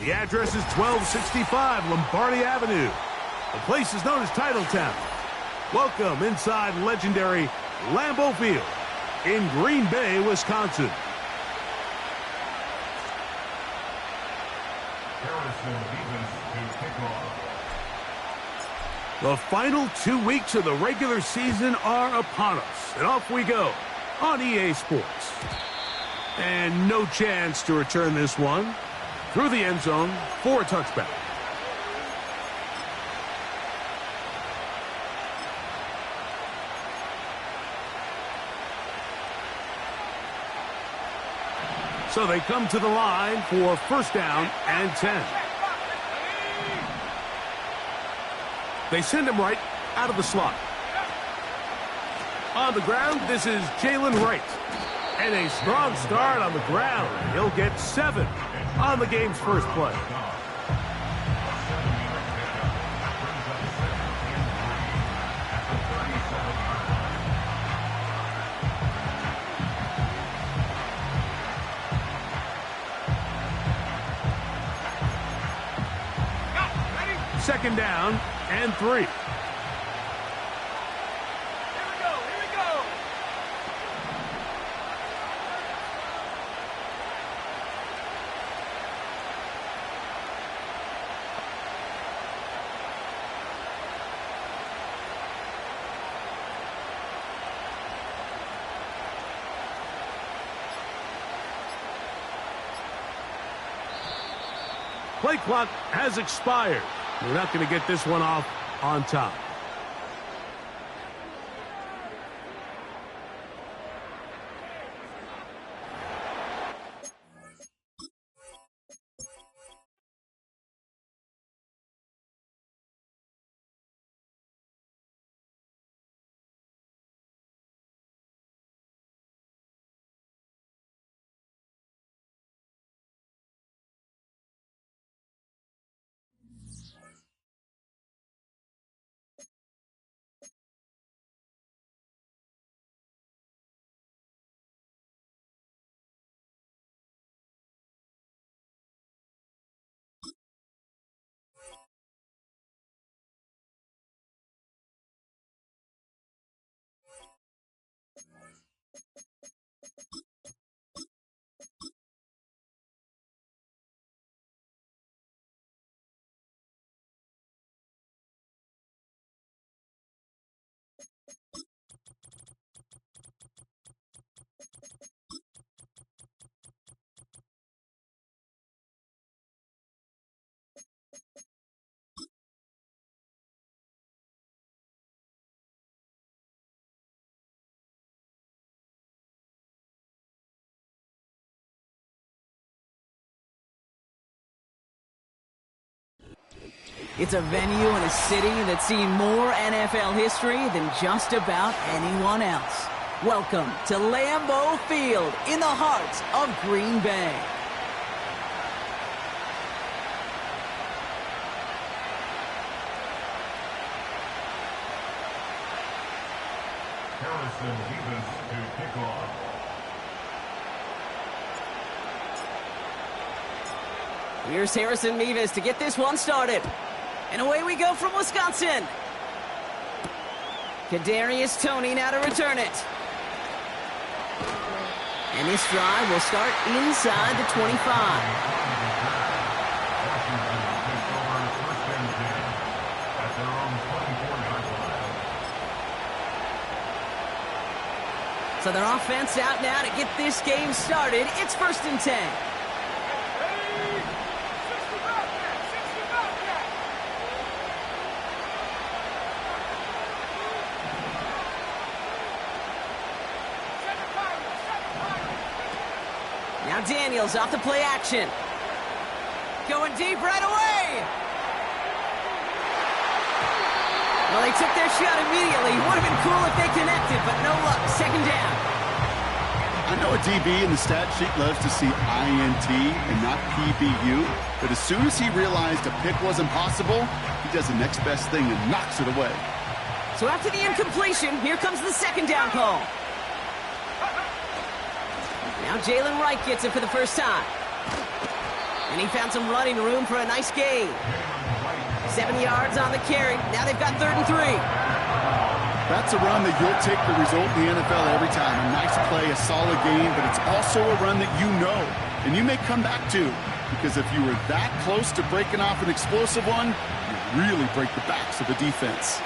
The address is 1265 Lombardi Avenue. The place is known as Titletown. Welcome inside legendary Lambeau Field in Green Bay, Wisconsin. The final 2 weeks of the regular season are upon us, and off we go on EA Sports. And no chance to return this one through the end zone for a touchback. So they come to the line for first down and 10. They send him right out of the slot. On the ground, this is Jalen Wright. And a strong start on the ground. He'll get 7 on the game's first play. Second down and 3. Here we go. Play clock has expired. We're not going to get this one off on top. It's a venue in a city that's seen more NFL history than just about anyone else. Welcome to Lambeau Field in the heart of Green Bay. Harrison Davis to kick off. Here's Harrison Mevis to get this one started. And away we go from Wisconsin. Kadarius Toney now to return it. And this drive will start inside the 25. So their offense out now to get this game started. It's 1st and 10. Now Daniels off the play action. Going deep right away. Well, they took their shot immediately. Would have been cool if they connected, but no luck. 2nd down. I know a DB in the stat sheet loves to see INT and not PBU, but as soon as he realized a pick wasn't possible, he does the next best thing and knocks it away. So after the incompletion, here comes the 2nd down call. Now Jalen Wright gets it for the first time. And he found some running room for a nice gain. 7 yards on the carry. Now they've got 3rd and 3. That's a run that you'll take the result in the NFL every time. A nice play, a solid game, but it's also a run that you know and you may come back to, because if you were that close to breaking off an explosive one, you really break the backs of the defense.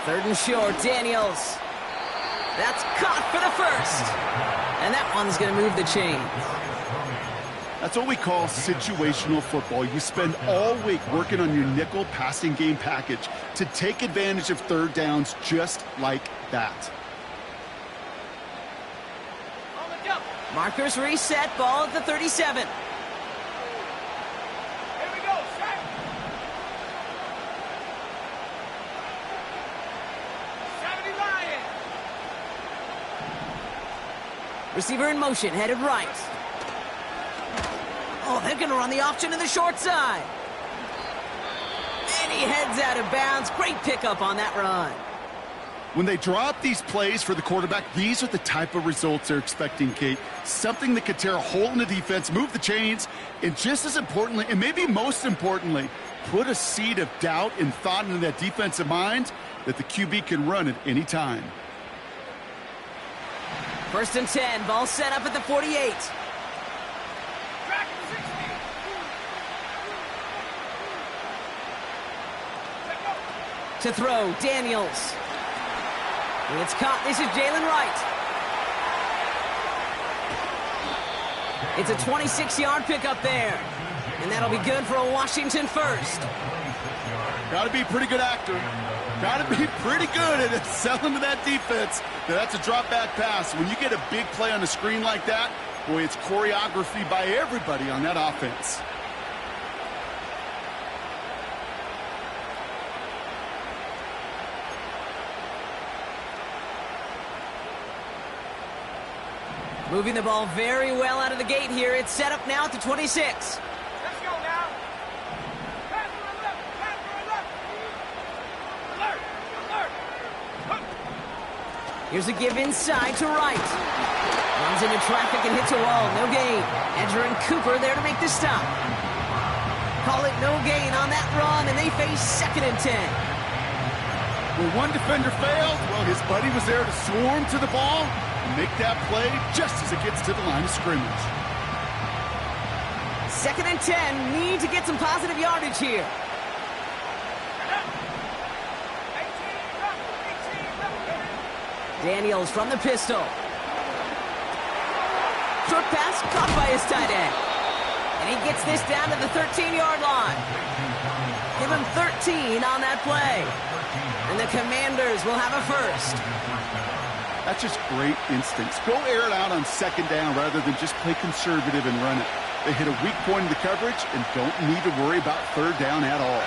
Third and short, Daniels. That's caught for the first. And that one's going to move the chains. That's what we call situational football. You spend all week working on your nickel passing game package to take advantage of third downs just like that. Markers reset, ball at the 37. Receiver in motion, headed right. Oh, they're going to run the option to the short side. And he heads out of bounds. Great pickup on that run. When they draw up these plays for the quarterback, these are the type of results they're expecting, Kate. Something that could tear a hole in the defense, move the chains, and just as importantly, and maybe most importantly, put a seed of doubt and thought into that defensive mind that the QB can run at any time. 1st and 10, ball set up at the 48. To throw, Daniels. And it's caught. This is Jalen Wright. It's a 26-yard pickup there. And that'll be good for a Washington first. Got to be a pretty good actor. Got to be pretty good at selling to that defense. Now, that's a drop-back pass. When you get a big play on the screen like that, boy, it's choreography by everybody on that offense. Moving the ball very well out of the gate here. It's set up now at the 26. Let's go now. Pass to the left. Pass to the left. Alert. Alert. Here's a give inside to Wright. Runs into traffic and hits a wall. No gain. Edger and Cooper there to make the stop. Call it no gain on that run, and they face 2nd and 10. Well, one defender failed. Well, his buddy was there to swarm to the ball and make that play just as it gets to the line of scrimmage. 2nd and 10. Need to get some positive yardage here. Daniels from the pistol. Short pass caught by his tight end. And he gets this down to the 13-yard line. Give him 13 on that play. And the Commanders will have a first. That's just great instincts. Go air it out on 2nd down rather than just play conservative and run it. They hit a weak point in the coverage and don't need to worry about 3rd down at all.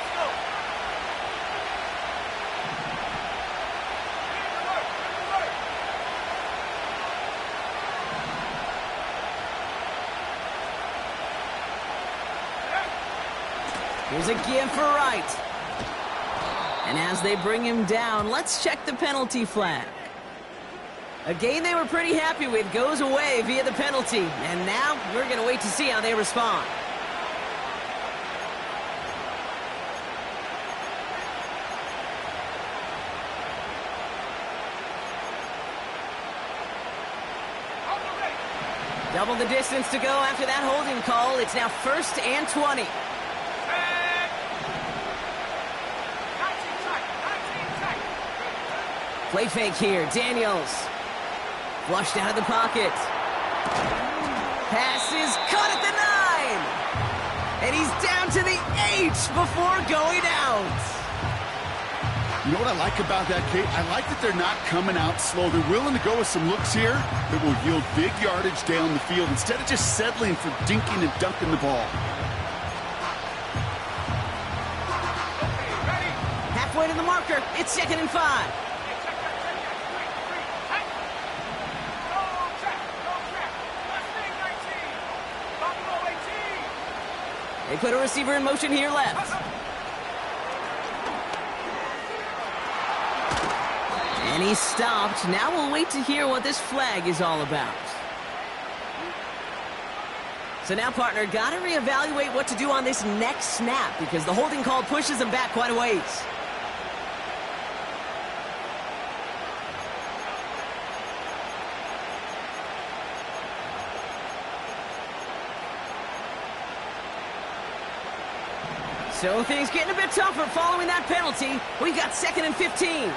Here's a give for Wright. And as they bring him down, let's check the penalty flag. A game they were pretty happy with goes away via the penalty. And now we're going to wait to see how they respond. Double the distance to go after that holding call. It's now 1st and 20. Play fake here. Daniels. Flushed out of the pocket. Pass is caught at the 9. And he's down to the 8 before going out. You know what I like about that, Kate? I like that they're not coming out slow. They're willing to go with some looks here that will yield big yardage down the field instead of just settling for dinking and dunking the ball. Halfway to the marker. It's 2nd and 5. They put a receiver in motion here left. And he's stopped. Now we'll wait to hear what this flag is all about. So now, partner, got to reevaluate what to do on this next snap because the holding call pushes him back quite a ways. So things getting a bit tougher following that penalty. We got 2nd and 15.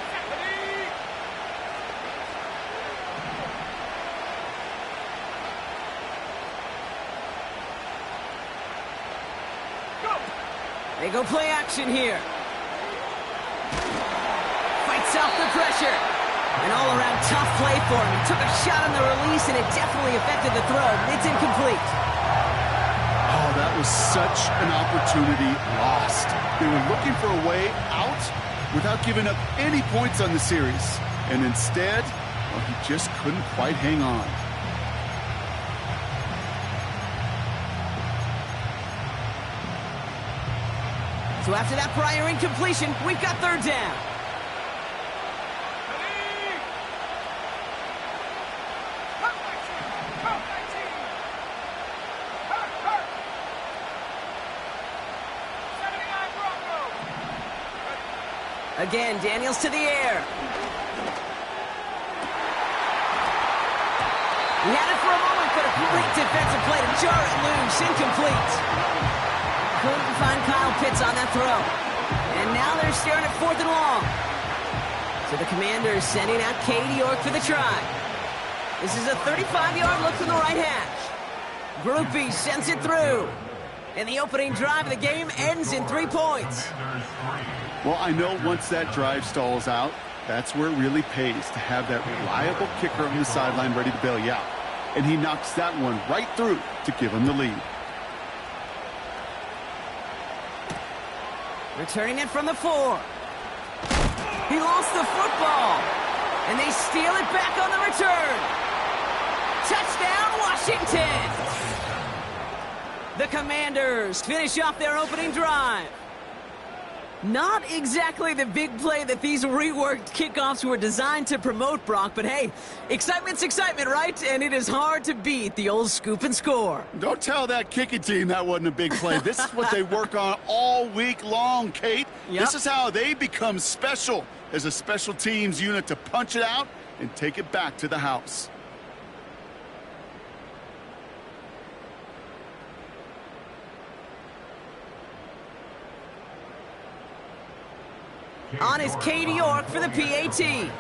They go play action here. Fights off the pressure. An all-around tough play for him. He took a shot on the release, and it definitely affected the throw. It's incomplete. Oh, that was such an opportunity lost. They were looking for a way out without giving up any points on the series. And instead, well, he just couldn't quite hang on. So after that prior incompletion, we've got 3rd down. Again, Daniels to the air. He had it for a moment, but a great defensive play to jar it loose. Incomplete. Couldn't find Kyle Pitts on that throw. And now they're staring at 4th and long. So the Commanders sending out Katie York for the try. This is a 35-yard look from the right hash. Groupie sends it through. And the opening drive of the game ends in 3 points. Well, I know once that drive stalls out, that's where it really pays to have that reliable kicker on the sideline ready to bail you out. And he knocks that one right through to give him the lead. Returning it from the 4. He lost the football. And they steal it back on the return. Touchdown, Washington! The Commanders finish off their opening drive. Not exactly the big play that these reworked kickoffs were designed to promote, Brock, but hey, excitement's excitement, right? And it is hard to beat the old scoop and score. Don't tell that kicking team that wasn't a big play. This is what they work on all week long, Kate. Yep. This is how they become special as a special teams unit to punch it out and take it back to the house. On is Katie York for the PAT.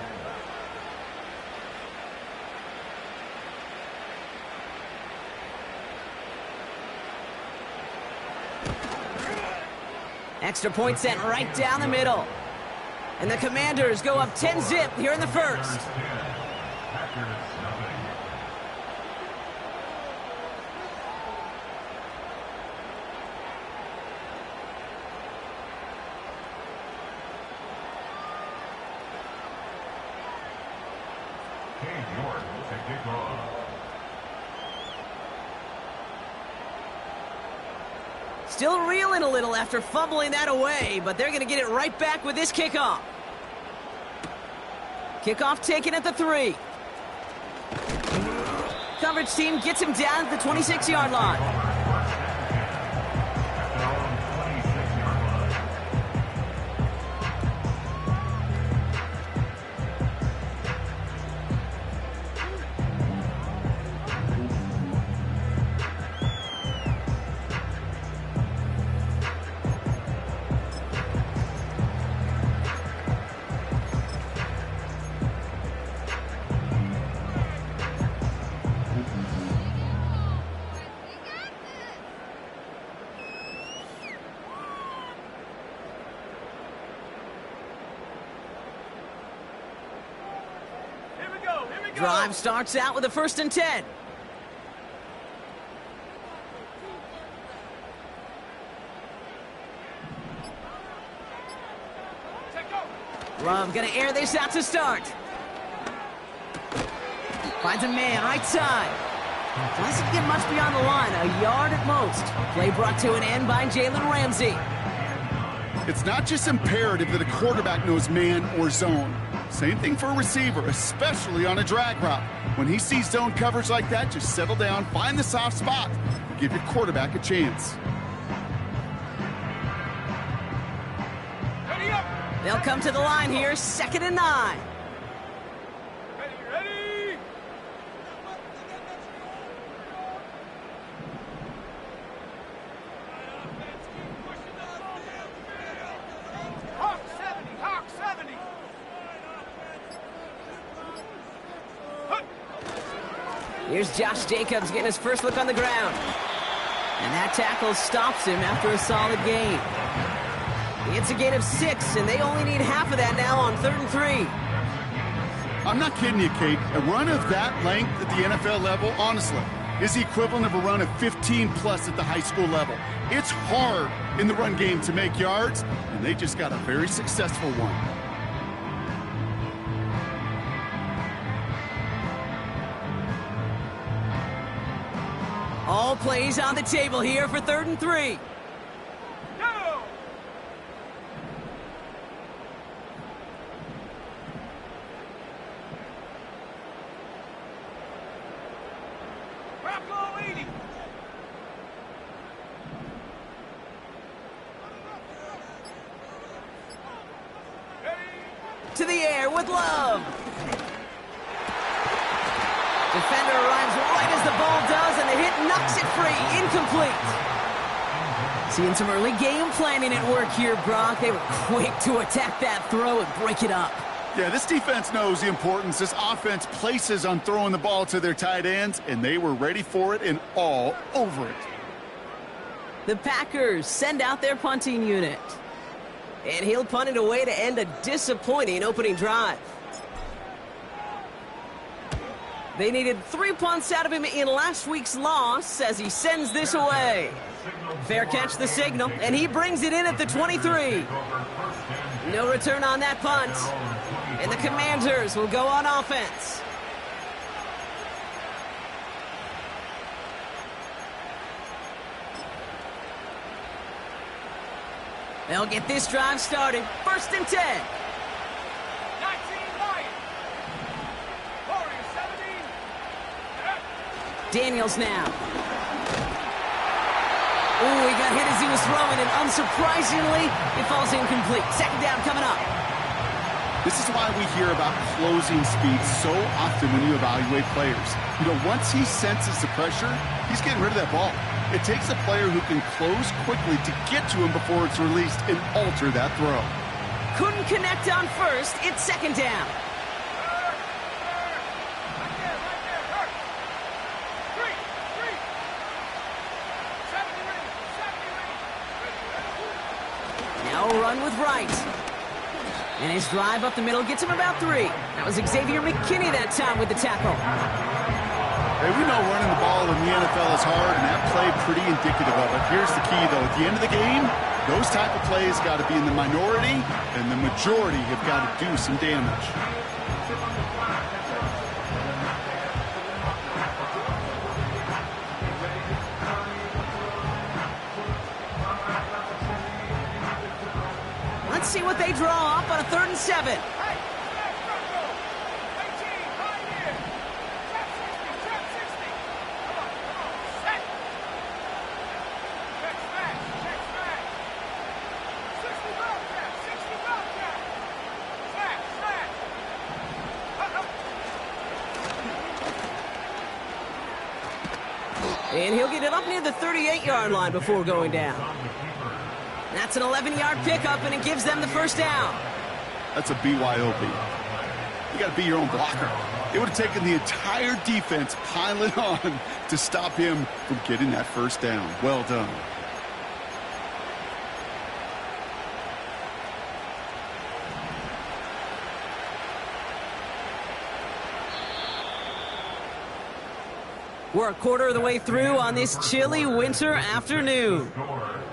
Extra point sent right down the middle. And the Commanders go up 10-zip here in the first. Still reeling a little after fumbling that away, but they're going to get it right back with this kickoff. Kickoff taken at the 3. Coverage team gets him down at the 26-yard line. Drive starts out with a 1st and 10. Love gonna air this out to start. Finds a man right side. Doesn't get much beyond the line, a yard at most. Play brought to an end by Jalen Ramsey. It's not just imperative that a quarterback knows man or zone. Same thing for a receiver, especially on a drag route. When he sees zone coverage like that, just settle down, find the soft spot, and give your quarterback a chance. Ready up. They'll come to the line here, 2nd and 9. Ready. Hawk 70, Hawk 70. Here's Josh Jacobs getting his first look on the ground. And that tackle stops him after a solid gain. It's a gain of 6, and they only need half of that now on 3rd and 3. I'm not kidding you, Kate. A run of that length at the NFL level, honestly, is the equivalent of a run of 15-plus at the high school level. It's hard in the run game to make yards, and they just got a very successful one. All plays on the table here for 3rd and 3. Go. Bravo 80. Ready. To the air with Love. Defender arrives right as the ball does, and the hit knocks it free. Incomplete. Seeing some early game planning at work here, Brock. They were quick to attack that throw and break it up. Yeah, this defense knows the importance this offense places on throwing the ball to their tight ends, and they were ready for it and all over it. The Packers send out their punting unit. And he'll punt it away to end a disappointing opening drive. They needed 3 punts out of him in last week's loss as he sends this away. Fair catch the signal, and he brings it in at the 23. No return on that punt. And the Commanders will go on offense. They'll get this drive started. 1st and 10. 19 Lions. Warriors 17. Daniels now. Ooh, he got hit as he was throwing, and unsurprisingly, it falls incomplete. 2nd down coming up. This is why we hear about closing speed so often when you evaluate players. You know, once he senses the pressure, he's getting rid of that ball. It takes a player who can close quickly to get to him before it's released and alter that throw. Couldn't connect on 1st. It's 2nd down. Right there. Hurt. 3. 70 ready. Now a run with Wright. And his drive up the middle gets him about 3. That was Xavier McKinney that time with the tackle. Hey, we know running the ball in the NFL is hard, and that play pretty indicative of it. Here's the key, though. At the end of the game, those type of plays got to be in the minority, and the majority have got to do some damage. Let's see what they draw up on a 3rd and 7. Hey, go. 18, right here. Trap 60. Come on. Set. Check smash. 60 ball trap. Smash. And he'll get it up near the 38-yard line before going down. That's an 11-yard pickup, and it gives them the 1st down. That's a BYOB. You got to be your own blocker. It would have taken the entire defense piling on to stop him from getting that 1st down. Well done. We're a quarter of the way through on this chilly winter afternoon.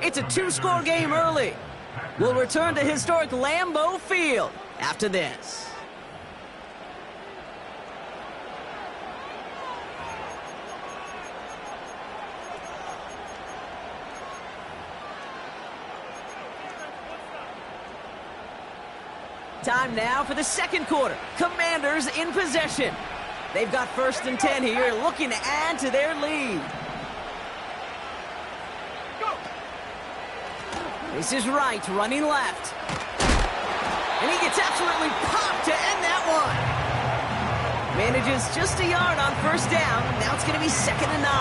It's a 2-score game early. We'll return to historic Lambeau Field after this. Time now for the second quarter. Commanders in possession. They've got 1st and 10 here, looking to add to their lead. This is Wright running left. And he gets absolutely popped to end that one. Manages just a yard on 1st down. Now it's going to be 2nd and 9.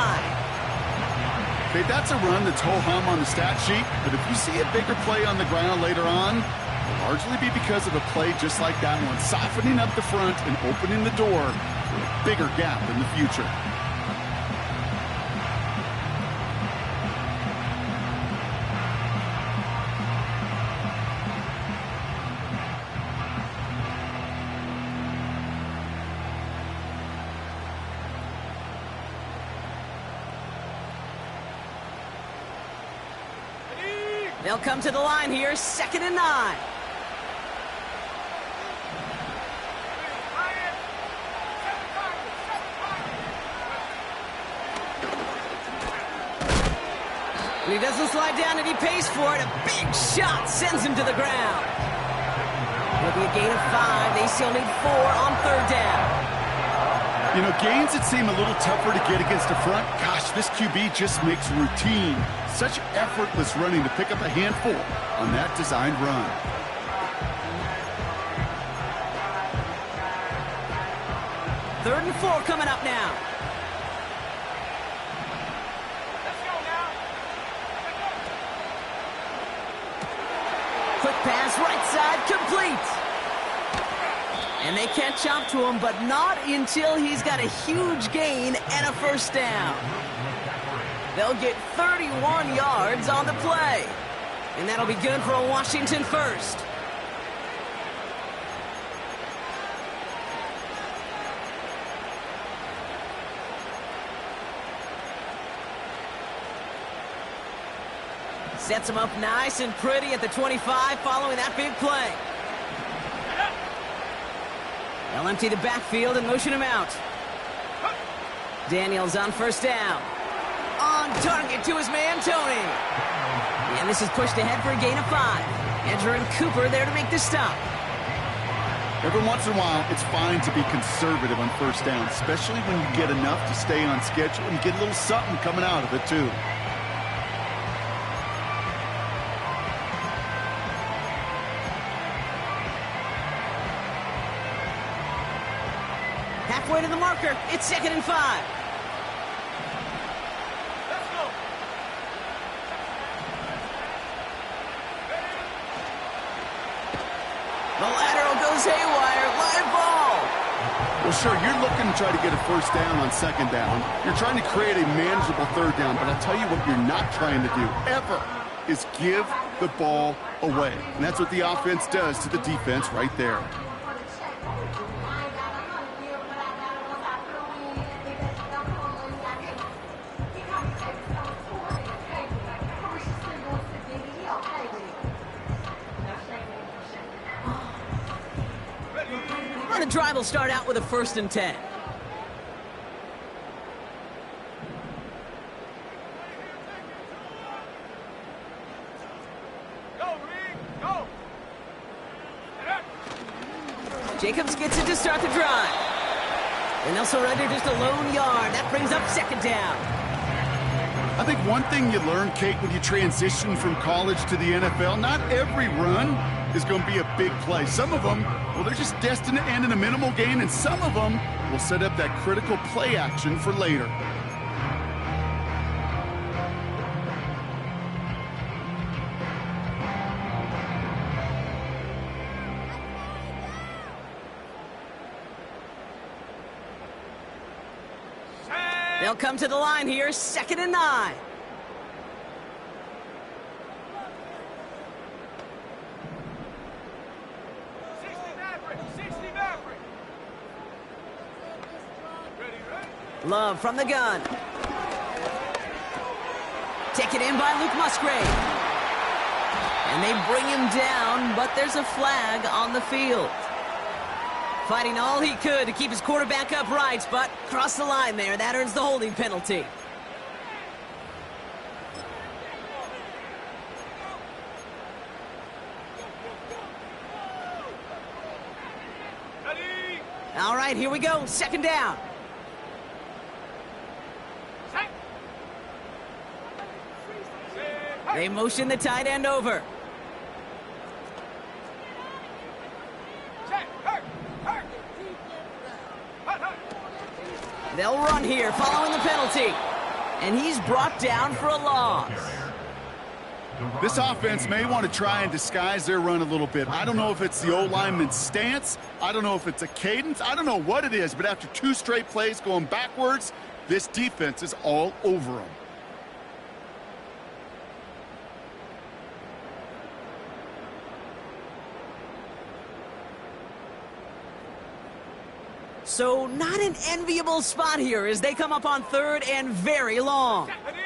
Okay, that's a run that's ho-hum on the stat sheet, but if you see a bigger play on the ground later on, it'll largely be because of a play just like that one, softening up the front and opening the door for a bigger gap in the future. They'll come to the line here, 2nd and 9. And he doesn't slide down, and he pays for it. A big shot sends him to the ground. It'll be a gain of 5. They still need 4 on 3rd down. You know, gains that seem a little tougher to get against the front, gosh, this QB just makes routine. Such effortless running to pick up a handful on that designed run. Third and 4 coming up now. Let's go now. Quick pass, right side, complete. And they can't chop to him, but not until he's got a huge gain and a 1st down. They'll get 31 yards on the play. And that'll be good for a Washington 1st. Sets him up nice and pretty at the 25 following that big play. They'll empty the backfield and motion him out. Daniels on 1st down. On target to his man, Tony. And this is pushed ahead for a gain of 5. Edger and Cooper there to make the stop. Every once in a while, it's fine to be conservative on 1st down, especially when you get enough to stay on schedule and get a little something coming out of it, too. Halfway to the marker. It's 2nd and 5. Let's go. The lateral goes haywire. Live ball. Well, sure, you're looking to try to get a 1st down on 2nd down. You're trying to create a manageable 3rd down, but I'll tell you what you're not trying to do, ever, is give the ball away. And that's what the offense does to the defense right there. The drive will start out with a 1st and 10. Go, Reed. Go. Jacobs gets it to start the drive. And they'll surrender just a lone yard. That brings up 2nd down. I think one thing you learn, Kate, when you transition from college to the NFL, not every run is going to be a big play. Some of them, well, they're just destined to end in a minimal gain, and some of them will set up that critical play action for later. They'll come to the line here, 2nd and 9. Love from the gun. Taken in by Luke Musgrave. And they bring him down, but there's a flag on the field. Fighting all he could to keep his quarterback upright, but crossed the line there. That earns the holding penalty. All right, here we go. Second down. Set. They motion the tight end over. Set. Hurt. Hurt. Hut, hut. They'll run here following the penalty. And he's brought down for a loss. This offense may want to try and disguise their run a little bit. I don't know if it's the O-lineman's stance. I don't know if it's a cadence. I don't know what it is, but after 2 straight plays going backwards, this defense is all over them. So not an enviable spot here as they come up on third and very long. Ready.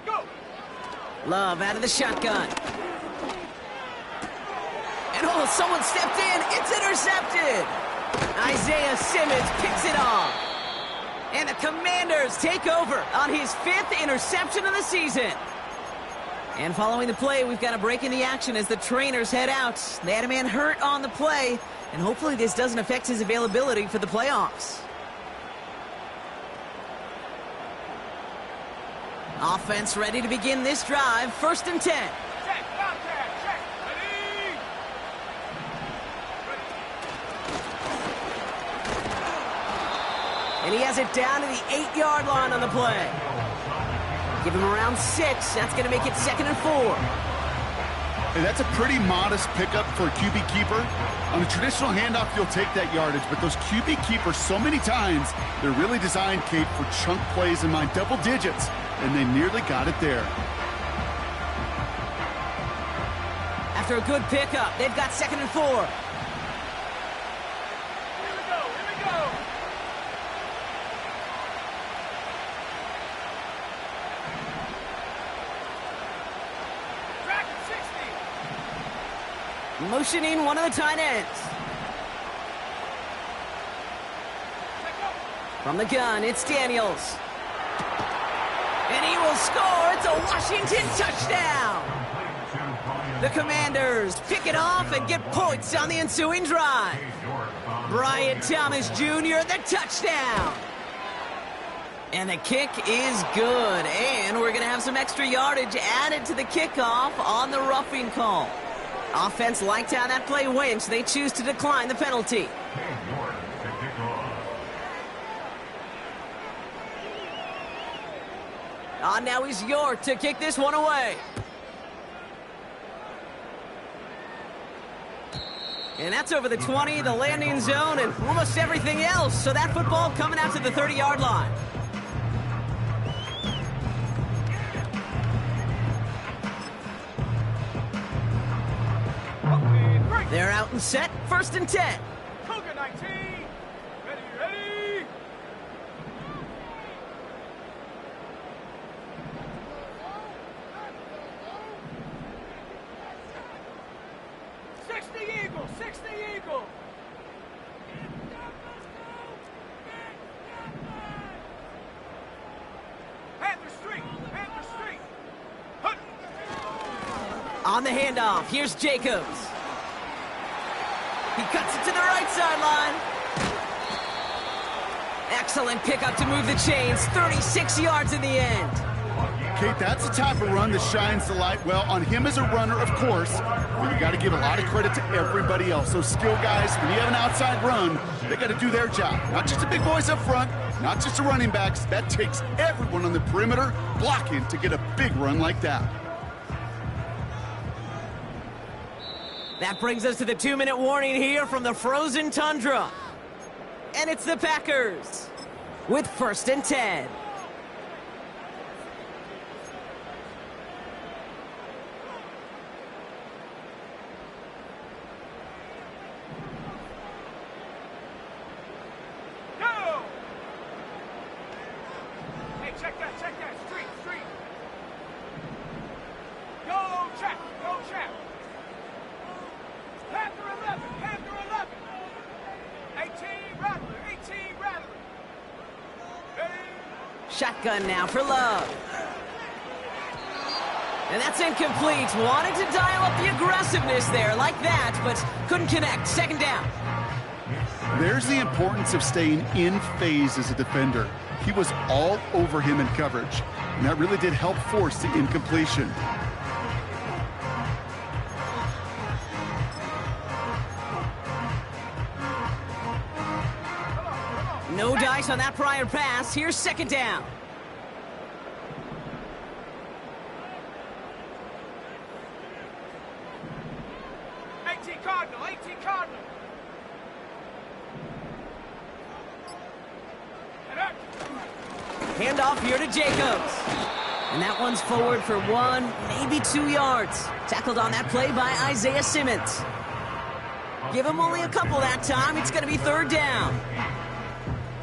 Go. Love out of the shotgun. And oh, someone stepped in. It's intercepted. Isaiah Simmons picks it off. And the Commanders take over on his 5th interception of the season. And following the play, we've got a break in the action as the trainers head out. They had a man hurt on the play, and hopefully this doesn't affect his availability for the playoffs. Offense ready to begin this drive. 1st and 10. Check. Contact. Check. Ready. And he has it down to the 8-yard line on the play. Give him around 6. That's going to make it 2nd and 4. Hey, that's a pretty modest pickup for a QB keeper. On a traditional handoff, you'll take that yardage, but those QB keepers, so many times, they're really designed, Kate, for chunk plays in my double digits, and they nearly got it there. After a good pickup, they've got 2nd and 4. Here we go. Here we go. Track at 60. Motioning one of the tight ends. Check up. From the gun, it's Daniels. And he will score. It's a Washington touchdown. The Commanders pick it off and get points on the ensuing drive. Brian Thomas Jr., the touchdown. And the kick is good. And we're going to have some extra yardage added to the kickoff on the roughing call. Offense liked how that play went, so they choose to decline the penalty. Now he's York to kick this one away. And that's over the 20, the landing zone, and almost everything else. So that football coming out to the 30-yard line. They're out and set. 1st and 10. Cougar 19. Ready, ready. Eagle, 60 Eagle. Panther Street, Panther Street. Hunt. On the handoff, here's Jacobs. He cuts it to the right sideline. Excellent pickup to move the chains. 36 yards in the end. Kate, that's the type of run that shines the light well on him as a runner, of course, but you got to give a lot of credit to everybody else. Those skill guys, when you have an outside run, they got to do their job. Not just the big boys up front, not just the running backs. That takes everyone on the perimeter blocking to get a big run like that. That brings us to the 2-minute warning here from the frozen tundra. And it's the Packers with 1st and 10. Go! Hey, check that, street, street. Go, check, go, check. Panther 11, Panther 11. 18, Rattler, 18, Rattler. Ready? Shotgun now for Love. And that's incomplete. Wanted to dial up the aggressiveness there like that, but couldn't connect. Second down. There's the importance of staying in phase as a defender. He was all over him in coverage, and that really did help force the incompletion. No dice on that prior pass. Here's second down. Cardinal, 18 Cardinal. Handoff here to Jacobs. And that one's forward for 1, maybe 2 yards. Tackled on that play by Isaiah Simmons. Give him only a couple that time. It's going to be third down.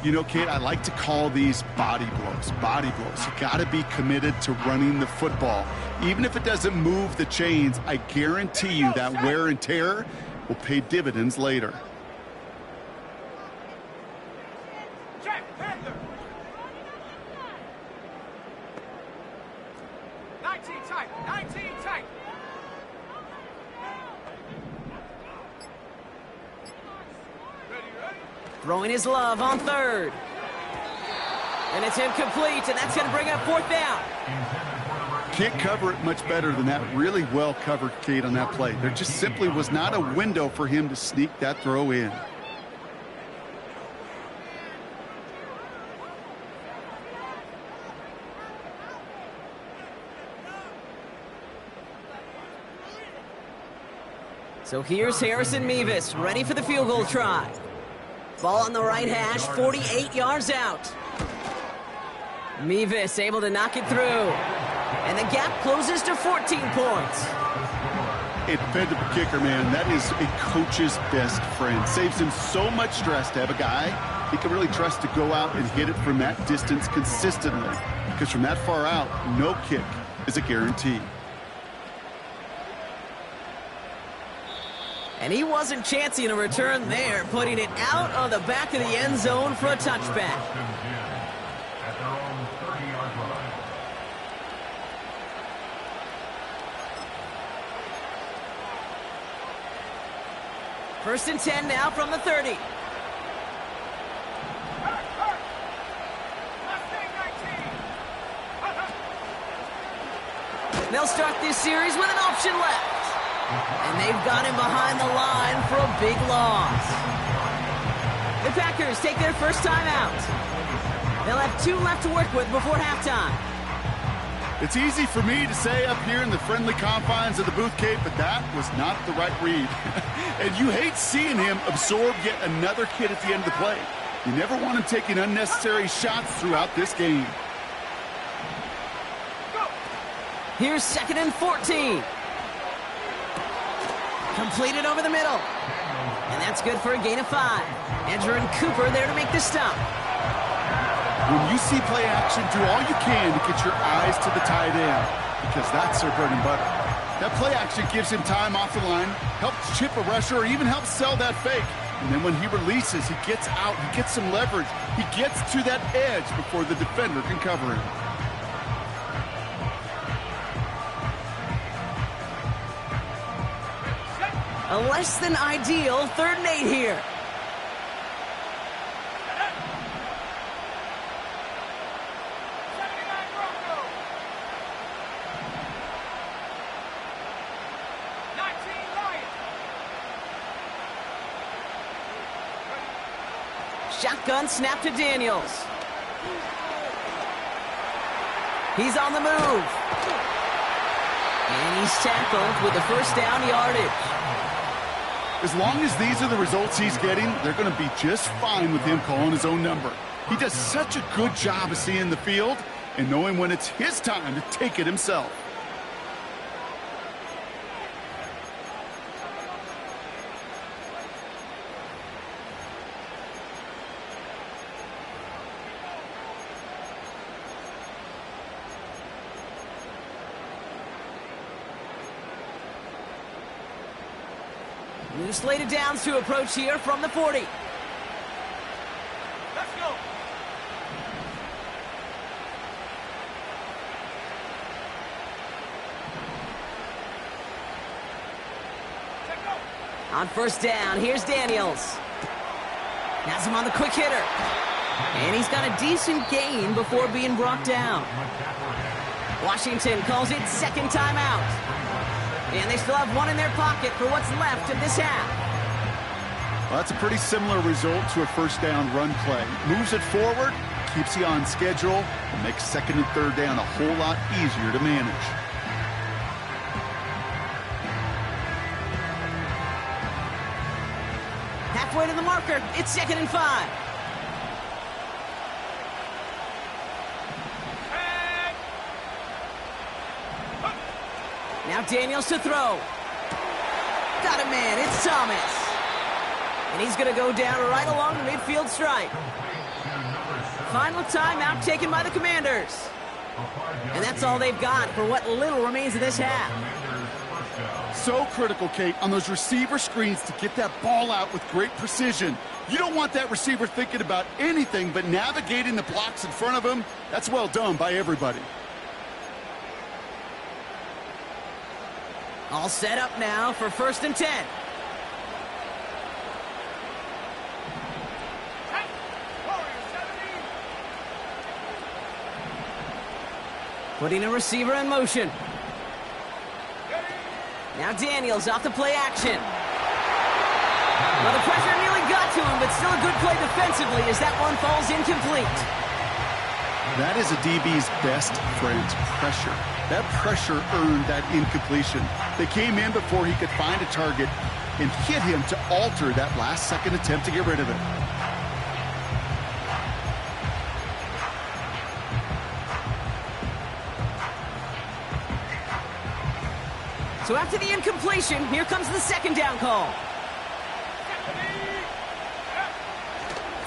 You know, Kate, I like to call these body blows. Body blows. You got to be committed to running the football. Even if it doesn't move the chains, I guarantee you that wear and tear will pay dividends later. Jack Panther. 19 tight. 19 tight. Ready? Throwing his love on third. And it's incomplete, and that's going to bring up fourth down. Can't cover it much better than that. Really well covered, Kate, on that play. There just simply was not a window for him to sneak that throw in. So here's Harrison Mevis, ready for the field goal try. Ball on the right hash, 48 yards out. Mevis able to knock it through. And the gap closes to 14 points. A dependable kicker, man. That is a coach's best friend. Saves him so much stress to have a guy he can really trust to go out and hit it from that distance consistently. Because from that far out, no kick is a guarantee. And he wasn't chancing a return there, putting it out on the back of the end zone for a touchback. At their own 30-yard line. First and 10 now from the 30. They'll start this series with an option left. And they've got him behind the line for a big loss. The Packers take their first time out. They'll have 2 left to work with before halftime. It's easy for me to say up here in the friendly confines of the booth, Kate, but that was not the right read. And you hate seeing him absorb yet another kid at the end of the play. You never want him taking unnecessary shots throughout this game. Here's second and 14. Completed over the middle. And that's good for a gain of 5. Andrew and Cooper there to make the stop. When you see play action, do all you can to get your eyes to the tight end, because that's their bread and butter. That play action gives him time off the line, helps chip a rusher, or even helps sell that fake. And then when he releases, he gets out, he gets some leverage. He gets to that edge before the defender can cover him. A less than ideal 3rd and 8 here. Shotgun snap to Daniels. He's on the move. And he's tackled with the first down yardage. As long as these are the results he's getting, they're going to be just fine with him calling his own number. He does such a good job of seeing the field and knowing when it's his time to take it himself. New slated downs to approach here from the 40. Let's go. On first down, here's Daniels. Has him on the quick hitter. And he's got a decent gain before being brought down. Washington calls it second timeout. And they still have one in their pocket for what's left of this half. Well, that's a pretty similar result to a first down run play. Moves it forward, keeps you on schedule, and makes second and third down a whole lot easier to manage. Halfway to the marker, it's 2nd and 5. Now Daniels to throw. Got a man, it's Thomas. And he's going to go down right along the midfield stripe. Final timeout taken by the Commanders. And that's all they've got for what little remains of this half. So critical, Kate, on those receiver screens to get that ball out with great precision. You don't want that receiver thinking about anything but navigating the blocks in front of him. That's well done by everybody. All set up now for 1st and 10. Putting a receiver in motion. Now Daniels off the play action. Well, the pressure nearly got to him, but still a good play defensively as that one falls incomplete. That is a DB's best friend, pressure. That pressure earned that incompletion. They came in before he could find a target and hit him to alter that last-second attempt to get rid of it. So after the incompletion, here comes the 2nd down call.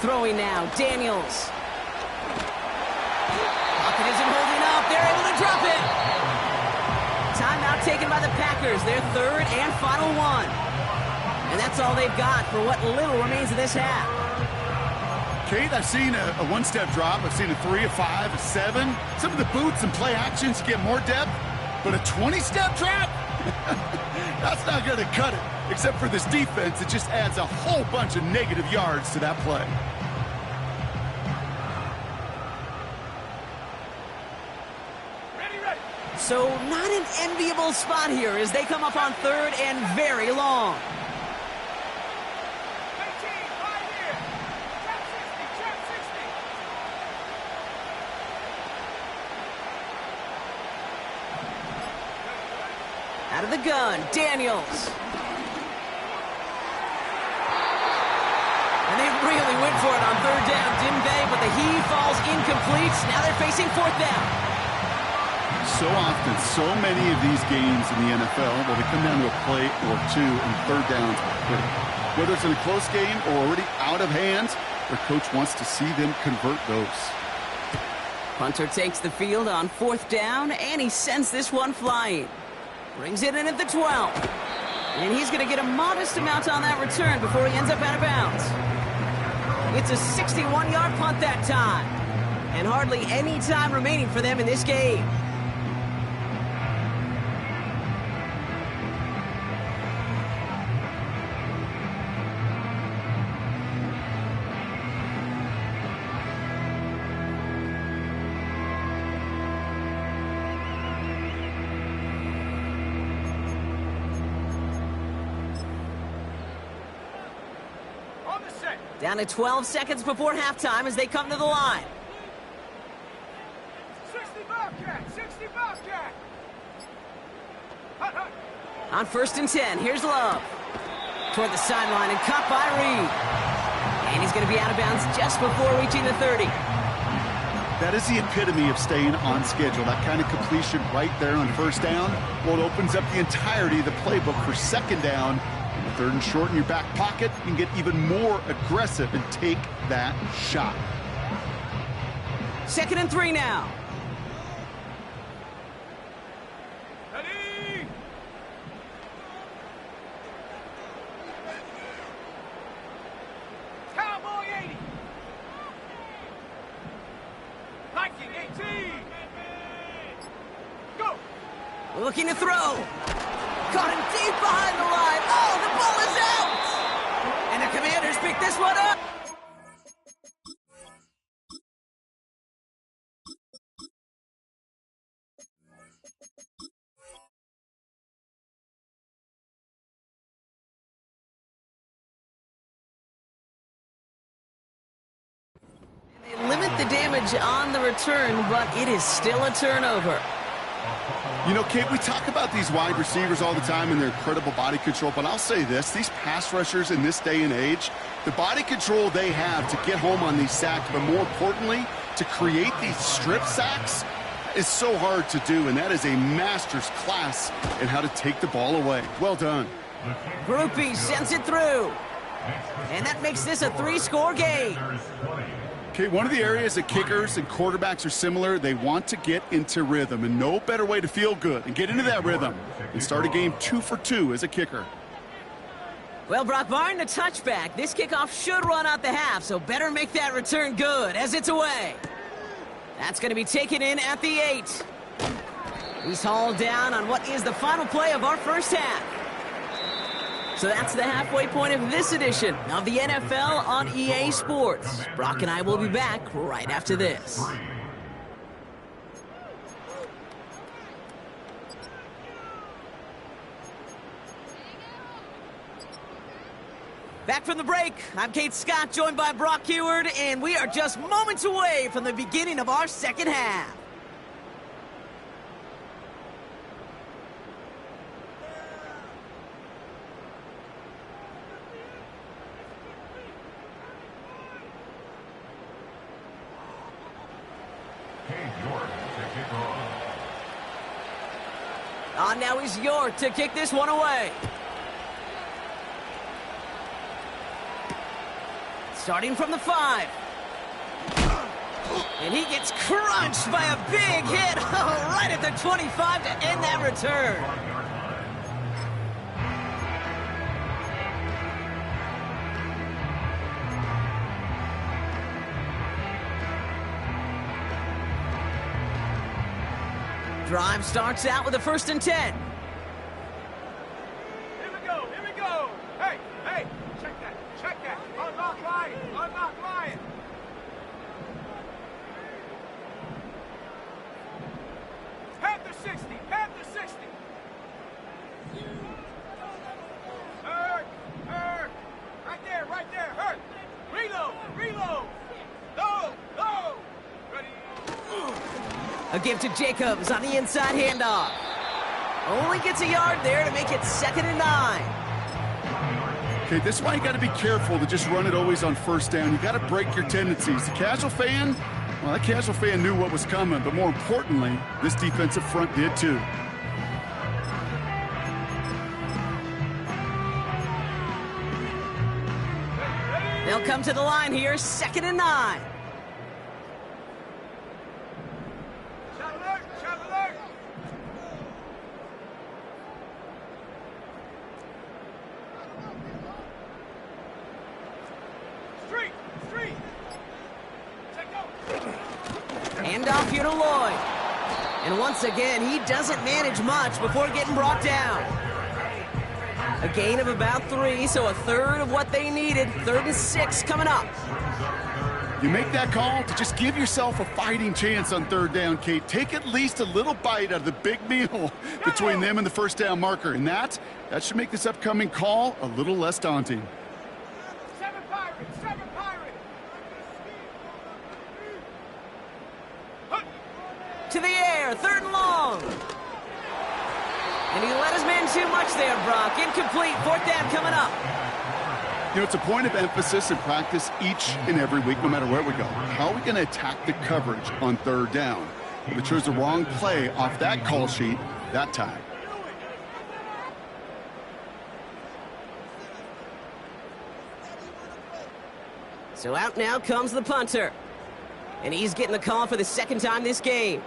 Throwing now, Daniels. Pocket isn't holding up. They're able to drop it. Timeout taken by the Packers, their 3rd and final one. And that's all they've got for what little remains of this half. Kate, I've seen a one-step drop. I've seen a 3, a 5, a 7. Some of the boots and play actions get more depth, but a 20-step drop? That's not going to cut it. Except for this defense, it just adds a whole bunch of negative yards to that play. So not an enviable spot here as they come up on 3rd and very long. Out of the gun, Daniels. And they really went for it on 3rd down, didn't they? But the heave falls incomplete. Now they're facing 4th down. So often, so many of these games in the NFL, well, they come down to a play or two and 3rd downs. Whether it's in a close game or already out of hands, their coach wants to see them convert those. Punter takes the field on 4th down, and he sends this one flying. Brings it in at the 12. And he's going to get a modest amount on that return before he ends up out of bounds. It's a 61-yard punt that time. And hardly any time remaining for them in this game. Down to 12 seconds before halftime as they come to the line. 60 Bobcat! 60 Bobcat! On 1st and 10, here's Love. Toward the sideline and caught by Reed. And he's going to be out of bounds just before reaching the 30. That is the epitome of staying on schedule. That kind of completion right there on 1st down. Well, it opens up the entirety of the playbook for 2nd down. 3rd and short in your back pocket, you can get even more aggressive and take that shot. 2nd and 3 now. Ready! Cowboy 80! Viking 18! Go! Looking to throw. Caught him deep behind the line. Oh, the this one up. They limit the damage on the return, but it is still a turnover. You know, Kate, we talk about these wide receivers all the time and their incredible body control, but I'll say this, these pass rushers in this day and age, the body control they have to get home on these sacks, but more importantly, to create these strip sacks is so hard to do, and that is a master's class in how to take the ball away. Well done. Groupie sends it through. And that makes this a 3-score game. Okay, one of the areas that kickers and quarterbacks are similar, they want to get into rhythm, and no better way to feel good and get into that rhythm and start a game 2 for 2 as a kicker. Well, Brock, barring the touchback, this kickoff should run out the half, so better make that return good as it's away. That's going to be taken in at the 8. He's hauled down on what is the final play of our first half. So that's the halfway point of this edition of the NFL on EA Sports. Brock and I will be back right after this. Back from the break, I'm Kate Scott, joined by Brock Heward, and we are just moments away from the beginning of our second half. On now is York to kick this one away. Starting from the 5. And he gets crunched by a big hit right at the 25 to end that return. Drive starts out with a 1st and 10. Here we go, here we go. Hey, hey, check that. Unlock line. Panther 60. Hurt. Right there, hurt. Reload. Low. Ready. A give to Jacobs on the inside handoff. Only gets a yard there to make it 2nd and 9. Okay, this is why you got to be careful to just run it always on 1st down. You got to break your tendencies. The casual fan, well, that casual fan knew what was coming, but more importantly, this defensive front did too. They'll come to the line here, 2nd and 9. Shot alert. Street. Check out. Hand off here to Lloyd. And once again, he doesn't manage much before getting brought down. A gain of about 3, so a third of what they needed. 3rd and 6 coming up. You make that call to just give yourself a fighting chance on 3rd down, Kate. Take at least a little bite out of the big meal between them and the 1st down marker. And that should make this upcoming call a little less daunting. 7 Pirates. To the air, 3rd and long. And he let his man too much there, Brock. Incomplete, 4th down coming up. You know, it's a point of emphasis in practice each and every week, no matter where we go. How are we going to attack the coverage on 3rd down? We chose the wrong play off that call sheet that time. So out now comes the punter. And he's getting the call for the 2nd time this game.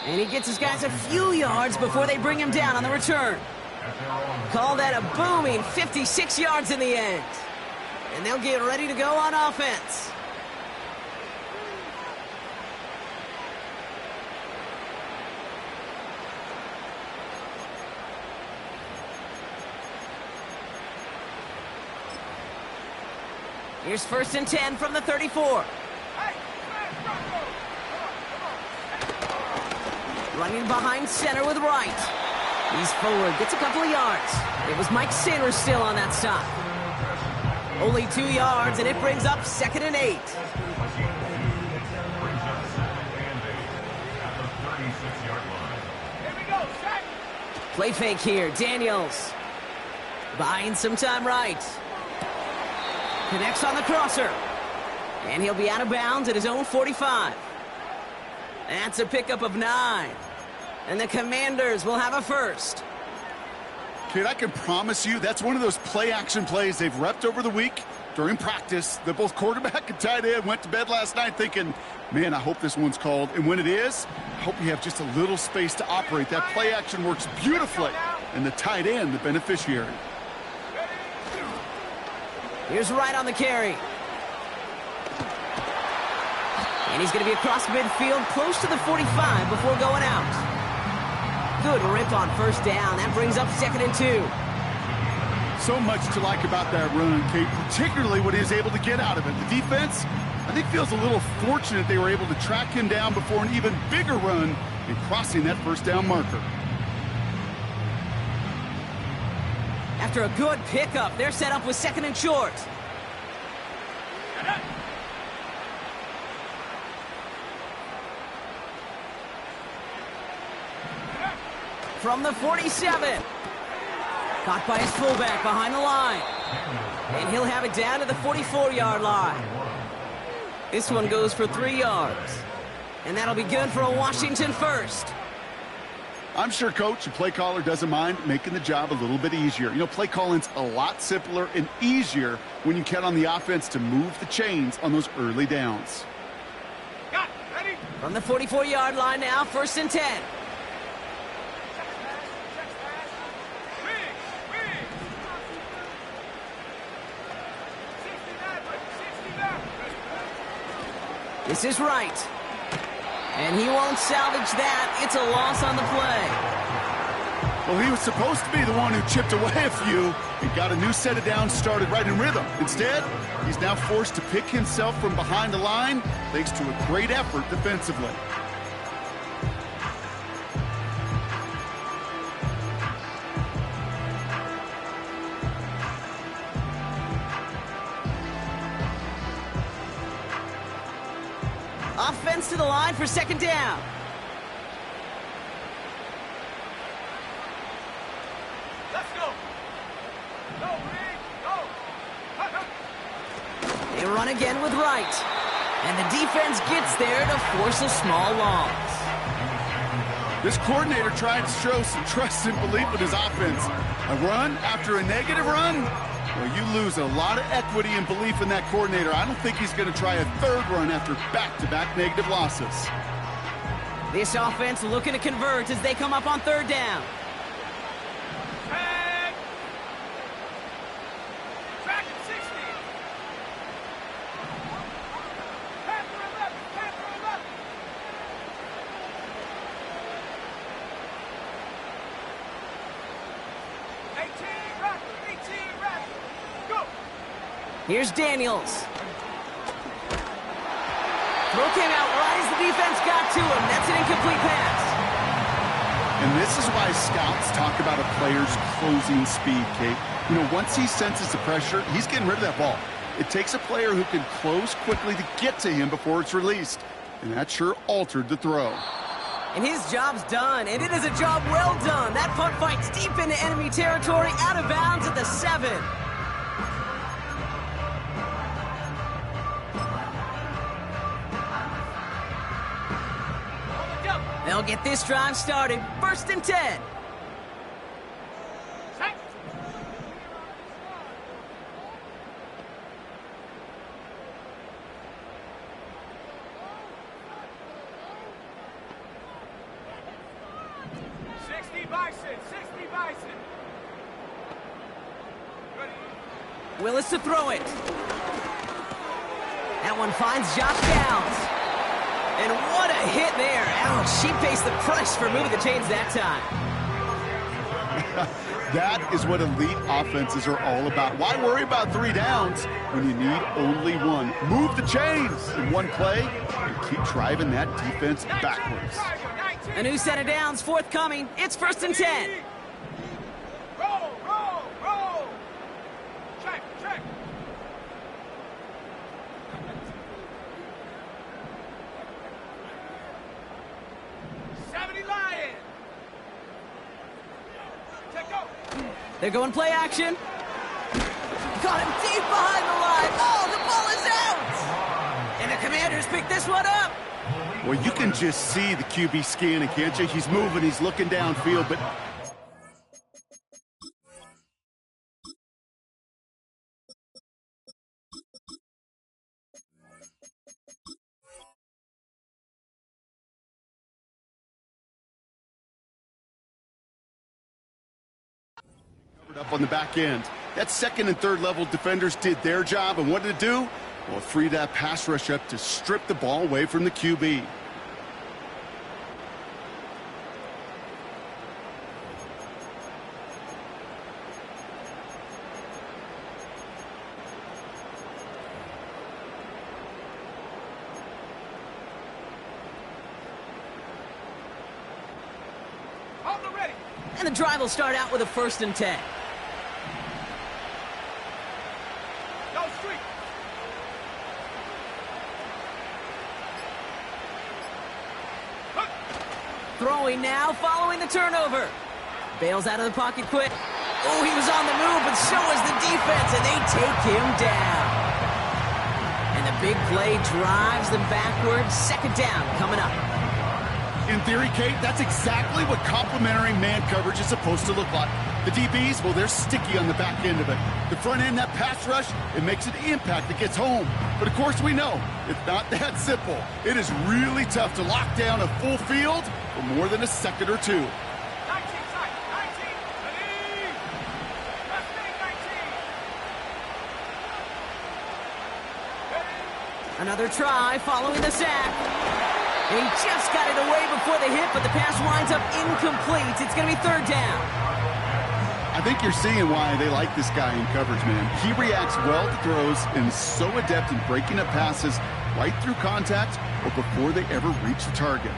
And he gets his guys a few yards before they bring him down on the return. Call that a booming 56 yards in the end. And they'll get ready to go on offense. Here's 1st and 10 from the 34. Running behind center with Wright. He's forward, gets a couple of yards. It was Mike Sanders still on that stop. Only 2 yards, and it brings up 2nd and 8. Here we go, set. Play fake here, Daniels. Buying some time right. Connects on the crosser. And he'll be out of bounds at his own 45. That's a pickup of 9. And the Commanders will have a first. Kid, I can promise you that's one of those play-action plays they've repped over the week during practice. That both quarterback and tight end went to bed last night thinking, man, I hope this one's called. And when it is, I hope you have just a little space to operate. That play-action works beautifully. And the tight end, the beneficiary. Here's Wright on the carry. And he's going to be across midfield, close to the 45 before going out. Good rip on 1st down. That brings up 2nd and 2. So much to like about that run, Kate, particularly what he was able to get out of it. The defense, I think, feels a little fortunate they were able to track him down before an even bigger run and crossing that 1st down marker. After a good pickup, they're set up with 2nd and short. From the 47. Caught by his fullback behind the line. And he'll have it down to the 44-yard line. This one goes for 3 yards. And that'll be good for a Washington first. I'm sure coach and play caller doesn't mind making the job a little bit easier. You know, play calling's a lot simpler and easier when you count on the offense to move the chains on those early downs. Got it. Ready? From the 44-yard line now, 1st and 10. This is Wright. And he won't salvage that. It's a loss on the play. Well, he was supposed to be the one who chipped away a few and got a new set of downs started right in rhythm. Instead, he's now forced to pick himself from behind the line thanks to a great effort defensively. Offense to the line for 2nd down. Let's go. Go, Reed. Go. They run again with Wright. And the defense gets there to force a small loss. This coordinator tried to show some trust and belief in his offense. A run after a negative run? Well, you lose a lot of equity and belief in that coordinator. I don't think he's going to try a 3rd run after back-to-back negative losses. This offense looking to convert as they come up on 3rd down. Tag. Track at 60. Panther 11. Panther 11. 18 Raptor. 18 Raptor. Go. Here's Daniels. Throw came out right as the defense got to him. That's an incomplete pass. And this is why scouts talk about a player's closing speed, Kate. You know, once he senses the pressure, he's getting rid of that ball. It takes a player who can close quickly to get to him before it's released. And that sure altered the throw. And his job's done, and it is a job well done. That punt fights deep into enemy territory, out of bounds at the 7. They'll get this drive started. 1st and 10. Set. Bison. 60 Bison. Ready? Willis to throw it. That one finds Josh Downs. And what a hit there. Ouch, she faced the price for moving the chains that time. That is what elite offenses are all about. Why worry about 3 downs when you need only one? Move the chains in one play and keep driving that defense backwards. A new set of downs forthcoming. It's 1st and 10. Roll, roll, roll. Check, check. Lion. Take go. They're going play action. Got him deep behind the line. Oh, the ball is out. And the Commanders pick this one up. Well, you can just see the QB scanning, can't you? He's moving, he's looking downfield, but up on the back end. That 2nd and 3rd level defenders did their job, and what did it do? Well, it freed that pass rush up to strip the ball away from the QB. Hold the ready. And the drive will start out with a 1st and 10. Go street. Throwing now, following the turnover. Bails out of the pocket quick. Oh, he was on the move, but so was the defense, and they take him down. And the big play drives them backwards. 2nd down coming up. In theory, Kate, that's exactly what complementary man coverage is supposed to look like. The DBs, well, they're sticky on the back end of it. The front end, that pass rush, it makes an impact that gets home. But of course we know, it's not that simple. It is really tough to lock down a full field for more than a second or two. 19 side. 19. Ready. Let's take 19. Another try following the sack. And he just got it away before the hit, but the pass winds up incomplete. It's going to be 3rd down. I think you're seeing why they like this guy in coverage, man. He reacts well to throws and is so adept in breaking up passes right through contact or before they ever reach the target.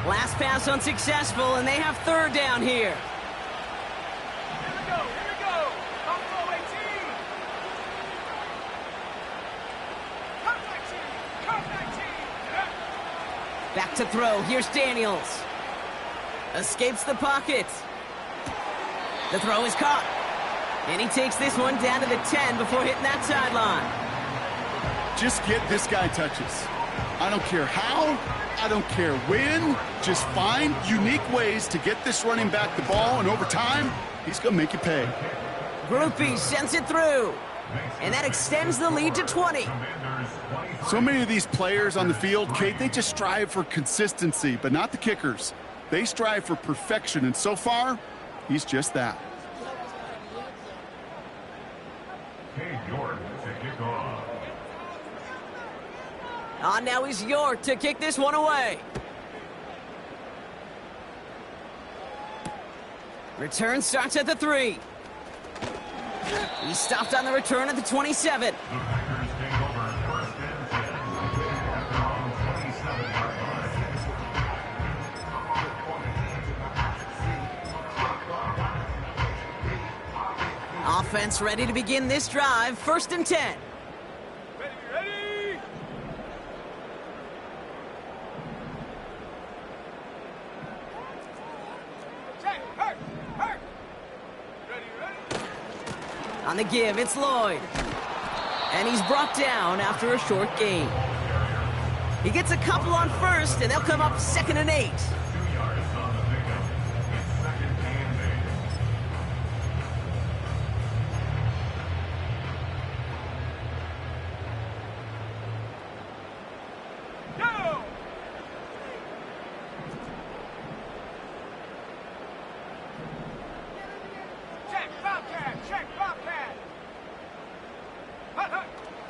Last pass unsuccessful, and they have 3rd down here. Here we go. Here we go. Buffalo 18. Come 19. Come 19. Back to throw. Here's Daniels. Escapes the pocket. The throw is caught. And he takes this one down to the 10 before hitting that sideline. Just get this guy touches. I don't care how, I don't care when. Just find unique ways to get this running back the ball, and over time, he's going to make you pay. Groupie sends it through. And that extends the lead to 20. So many of these players on the field, Kate, they just strive for consistency, but not the kickers. They strive for perfection, and so far, he's just that. On now is York to kick this one away. Return starts at the 3. He stopped on the return at the 27. Offense ready to begin this drive. 1st and 10. Ready, ready. Check. Hurt. Hurt. Ready, ready. On the give, it's Lloyd. And he's brought down after a short gain. He gets a couple on 1st, and they'll come up 2nd and 8. Go.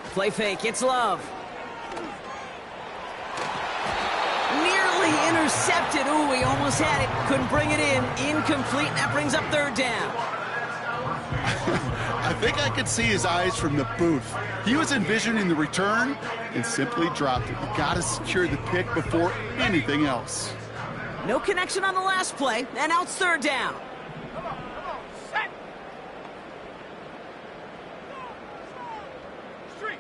Play fake, it's Love. Nearly intercepted. Ooh, he almost had it. Couldn't bring it in. Incomplete. That brings up third down. I think I could see his eyes from the booth. He was envisioning the return and simply dropped it. You got to secure the pick before anything else. No connection on the last play, and now it's third down. Come on, set. Street.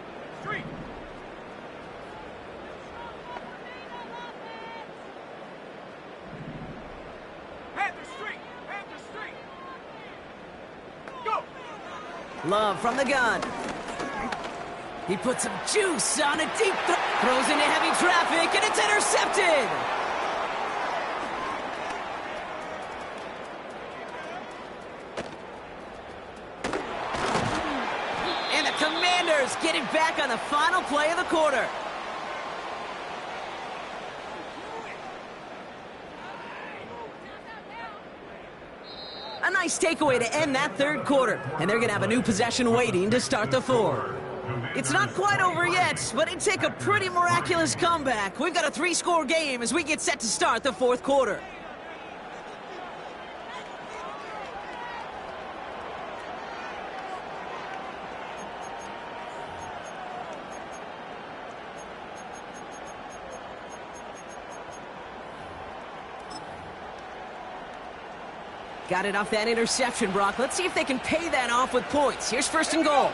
Panther Street. Go. Love from the gun. He puts some juice on a deep throws into heavy traffic, and it's intercepted. And the Commanders get it back on the final play of the quarter. A nice takeaway to end that third quarter, and they're going to have a new possession waiting to start the fourth. It's not quite over yet, but it'd take a pretty miraculous comeback. We've got a 3-score game as we get set to start the fourth quarter. Got it off that interception, Brock. Let's see if they can pay that off with points. Here's first and goal.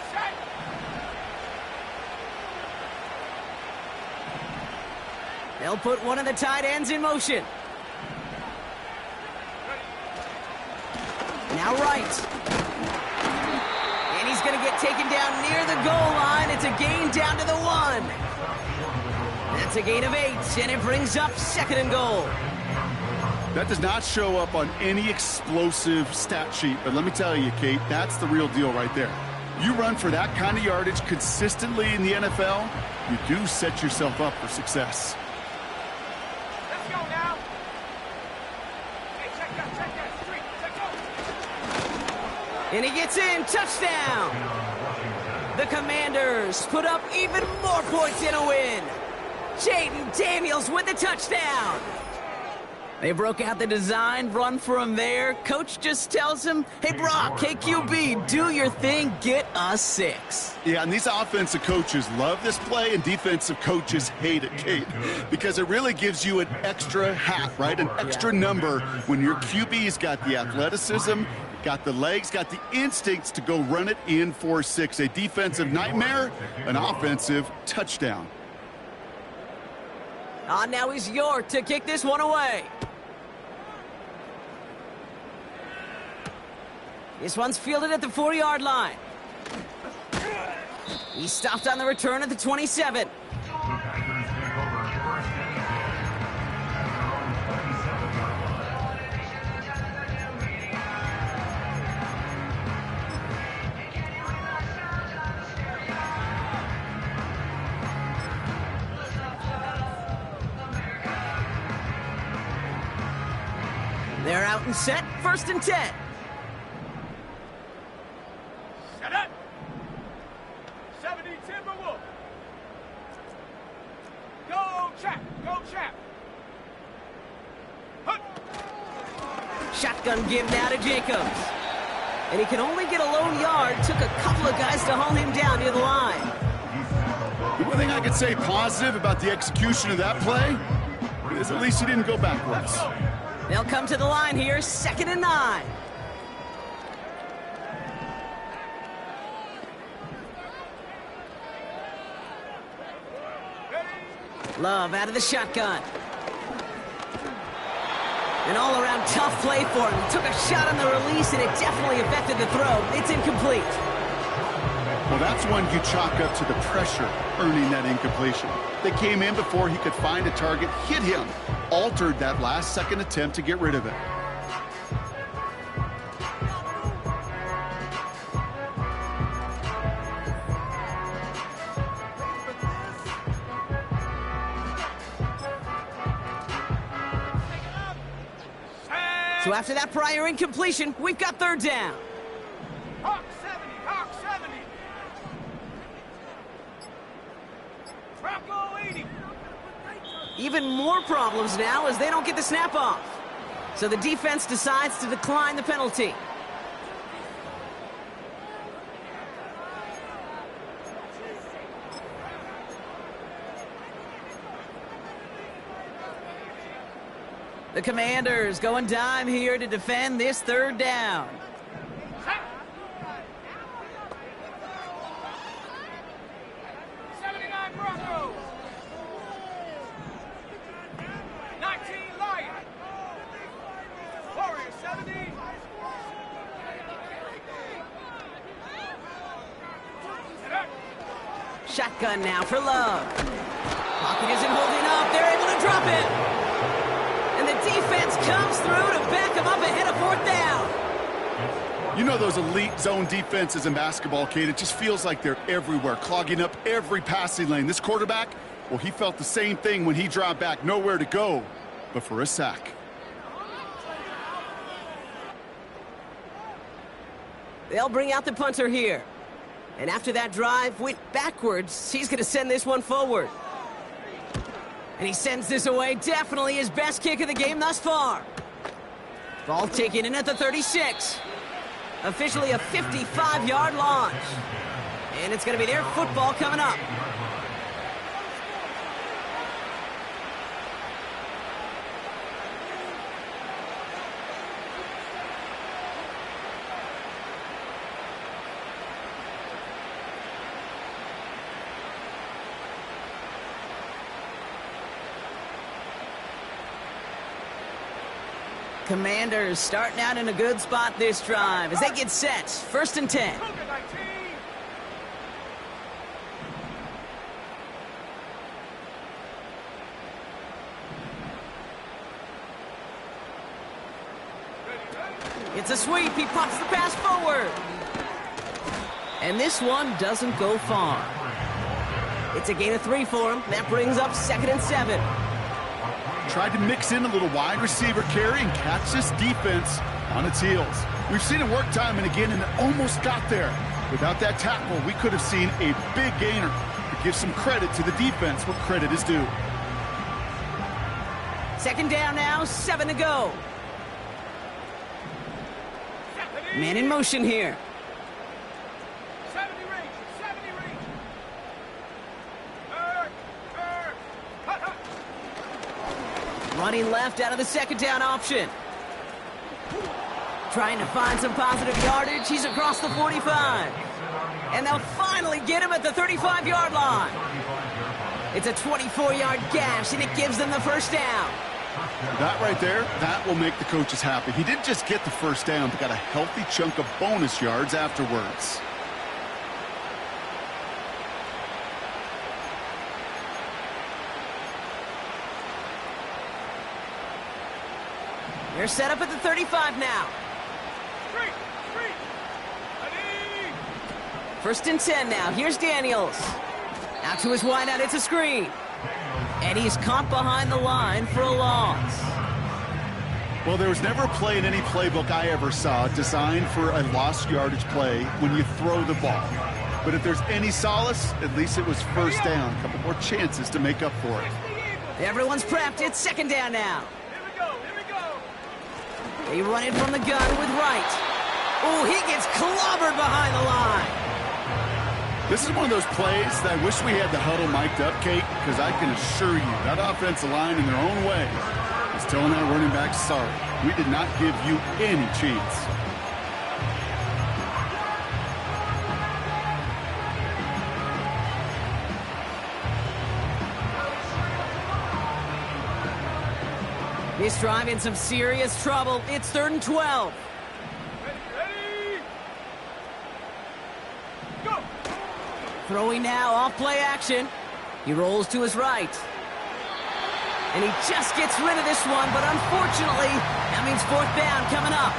They'll put one of the tight ends in motion. Now right. And he's going to get taken down near the goal line. It's a gain down to the 1. That's a gain of 8, and it brings up second and goal. That does not show up on any explosive stat sheet, but let me tell you, Kate, that's the real deal right there. You run for that kind of yardage consistently in the NFL, you do set yourself up for success. Let's go now. Hey, check that street. Check go. And he gets in. Touchdown. The Commanders put up even more points in a win. Jaden Daniels with the touchdown. They broke out the design run for him there. Coach just tells him, hey, Brock, KQB, do your thing, get us 6. Yeah, and these offensive coaches love this play, and defensive coaches hate it, Kate, because it really gives you an extra hat, right? An extra number when your QB's got the athleticism, got the legs, got the instincts to go run it in for 6. A defensive nightmare, an offensive touchdown. Now he's York to kick this one away. This one's fielded at the 4-yard line. He stopped on the return at the 27. They're out and set, first and 10. Set up. 70 Timberwolf. Go, Chap. Go, Chap. Hup. Shotgun give now to Jacobs. And he can only get a lone yard. Took a couple of guys to haul him down near the line. The one thing I could say positive about the execution of that play is at least he didn't go backwards. They'll come to the line here, 2nd and 9. Love out of the shotgun. An all-around tough play for him. He took a shot on the release, and it definitely affected the throw. It's incomplete. Well, that's one you chalk up to the pressure earning that incompletion. They came in before he could find a target, hit him, altered that last-second attempt to get rid of it. So after that prior incompletion, we've got third down. Hawk 70. Hawk 70. Bronco 80. Even more problems now as they don't get the snap off. So the defense decides to decline the penalty. The Commanders going dime here to defend this third down. 79 Broncos. 19 Lions. Warriors 70. Shotgun now for Love. Pocket isn't holding up. They're able to drop it. And the defense comes through to back him up ahead of fourth down. You know those elite zone defenses in basketball, Kate, it just feels like they're everywhere, clogging up every passing lane. This quarterback, well, he felt the same thing when he dropped back, nowhere to go but for a sack. They'll bring out the punter here. And after that drive went backwards, he's going to send this one forward. And he sends this away. Definitely his best kick of the game thus far. Ball taken in at the 36. Officially a 55-yard launch. And it's going to be their football coming up. Commanders starting out in a good spot this drive as they get set. 1st and 10. It's a sweep. He pops the pass forward. And this one doesn't go far. It's a gain of 3 for him. That brings up 2nd and 7. Tried to mix in a little wide receiver carry and catch this defense on its heels. We've seen it work time and again, and it almost got there. Without that tackle, we could have seen a big gainer. To give some credit to the defense where credit is due. 2nd down now, 7 to go. Man in motion here. 70 range. 70 range. Running left out of the 2nd down option. Trying to find some positive yardage. He's across the 45. And they'll finally get him at the 35-yard line. It's a 24-yard gash, and it gives them the 1st down. That right there, that will make the coaches happy. He didn't just get the 1st down, but got a healthy chunk of bonus yards afterwards. They're set up at the 35 now. 1st and 10 now. Here's Daniels. Out to his wideout. It's a screen. And he's caught behind the line for a loss. Well, there was never a play in any playbook I ever saw designed for a lost yardage play when you throw the ball. But if there's any solace, at least it was 1st down. A couple more chances to make up for it. Everyone's prepped. It's 2nd down now. Here we go. Here we go. They run it from the gun with Wright. Oh, he gets clobbered behind the line. This is one of those plays that I wish we had the huddle mic'd up, Kate, because I can assure you that offensive line in their own way is telling that running back, sorry, we did not give you any chance. This drive in some serious trouble. It's 3rd and 12. Ready. Go. Throwing now off play action. He rolls to his right. And he just gets rid of this one, but unfortunately, that means 4th down coming up.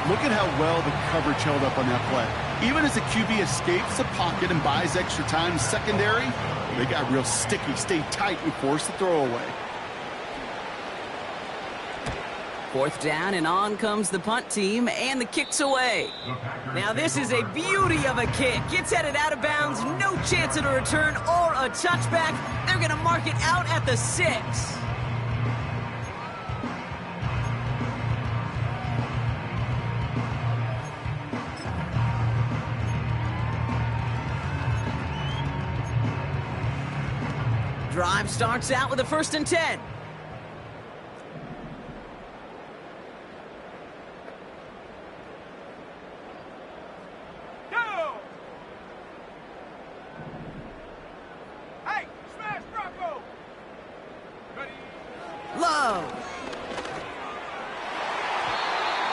Look at how well the coverage held up on that play. Even as the QB escapes the pocket and buys extra time secondary, they got real sticky, stayed tight, and forced the throw away. 4th down, and on comes the punt team, and the kick's away. Now this is a beauty of a kick. It's headed out of bounds, no chance of a return or a touchback. They're going to mark it out at the 6. Drive starts out with a 1st and 10. Go! Hey, smash Bronco! Ready? Low.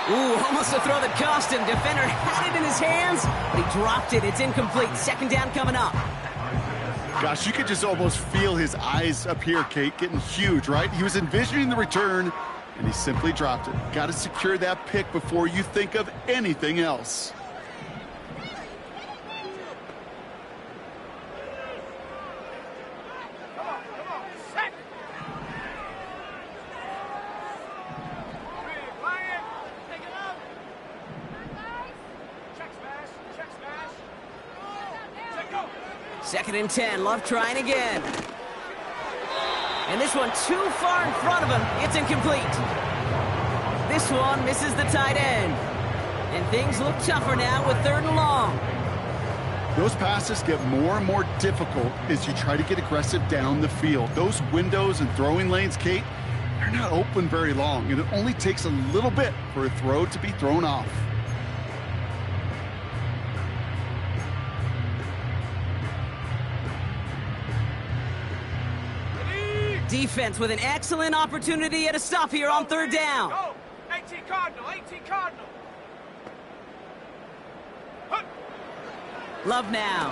Ooh, almost a throw that cost him. Defender had it in his hands, but he dropped it. It's incomplete. 2nd down coming up. Gosh, you could just almost feel his eyes up here, Kate, getting huge, right? He was envisioning the return, and he simply dropped it. Got to secure that pick before you think of anything else. Come on, set! Ready, flying! Take it out! Check smash! Set, go! 2nd and 10. Love trying again. And this one too far in front of him. It's incomplete. This one misses the tight end. And things look tougher now with 3rd and long. Those passes get more and more difficult as you try to get aggressive down the field. Those windows and throwing lanes, Kate, they're not open very long, and it only takes a little bit for a throw to be thrown off. Defense with an excellent opportunity at a stop here on 3rd down. Go! 18 Cardinal! Hunt. Love now.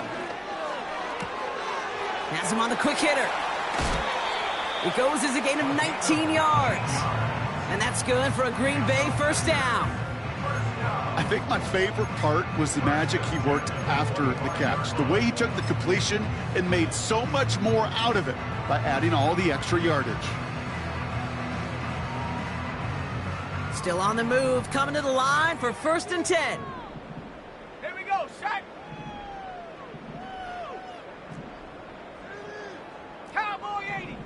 Has him on the quick hitter. It goes as a gain of 19 yards. And that's good for a Green Bay 1st down. I think my favorite part was the magic he worked after the catch. The way he took the completion and made so much more out of it by adding all the extra yardage. Still on the move, coming to the line for 1st and 10. Here we go, set! Cowboy 80!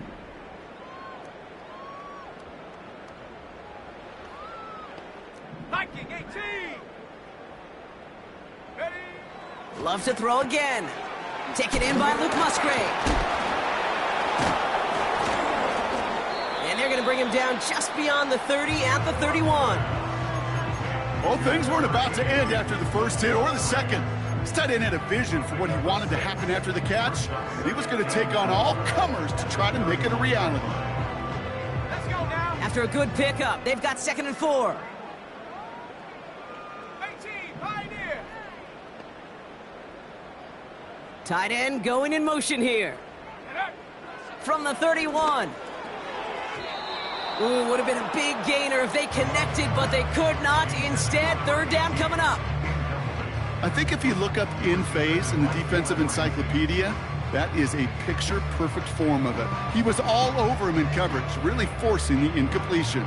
Viking 18! Ready? Love to throw again. Taken in by Luke Musgrave. And they're going to bring him down just beyond the 30 at the 31. Well, things weren't about to end after the first hit or the second. This tight end had a vision for what he wanted to happen after the catch. He was going to take on all comers to try to make it a reality. Let's go now! After a good pickup, they've got 2nd and 4. 18, Pioneer! Tight end going in motion here. From the 31. Ooh, would have been a big gainer if they connected, but they could not. Instead, 3rd down coming up. I think if you look up in phase in the defensive encyclopedia, that is a picture-perfect form of it. He was all over him in coverage, really forcing the incompletion.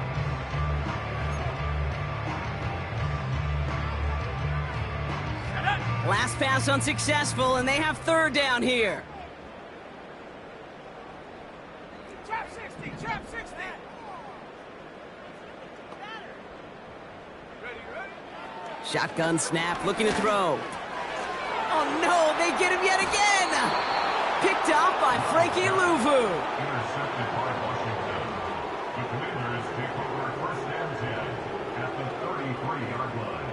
Last pass unsuccessful, and they have 3rd down here. Trap 60, trap 60! Ready? Shotgun snap, looking to throw. Oh no, they get him yet again! Picked off by Frankie Louvu. Intercepted by Washington. The Commanders take over 1st and 10 at the 33-yard line.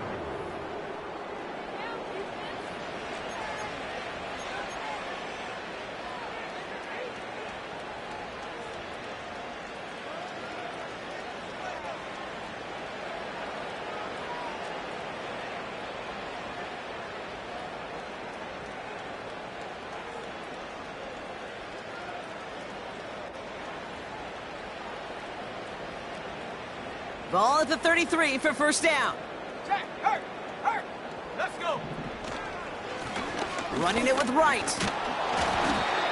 Ball at the 33 for 1st down. Check, hurt! Let's go! Running it with Wright.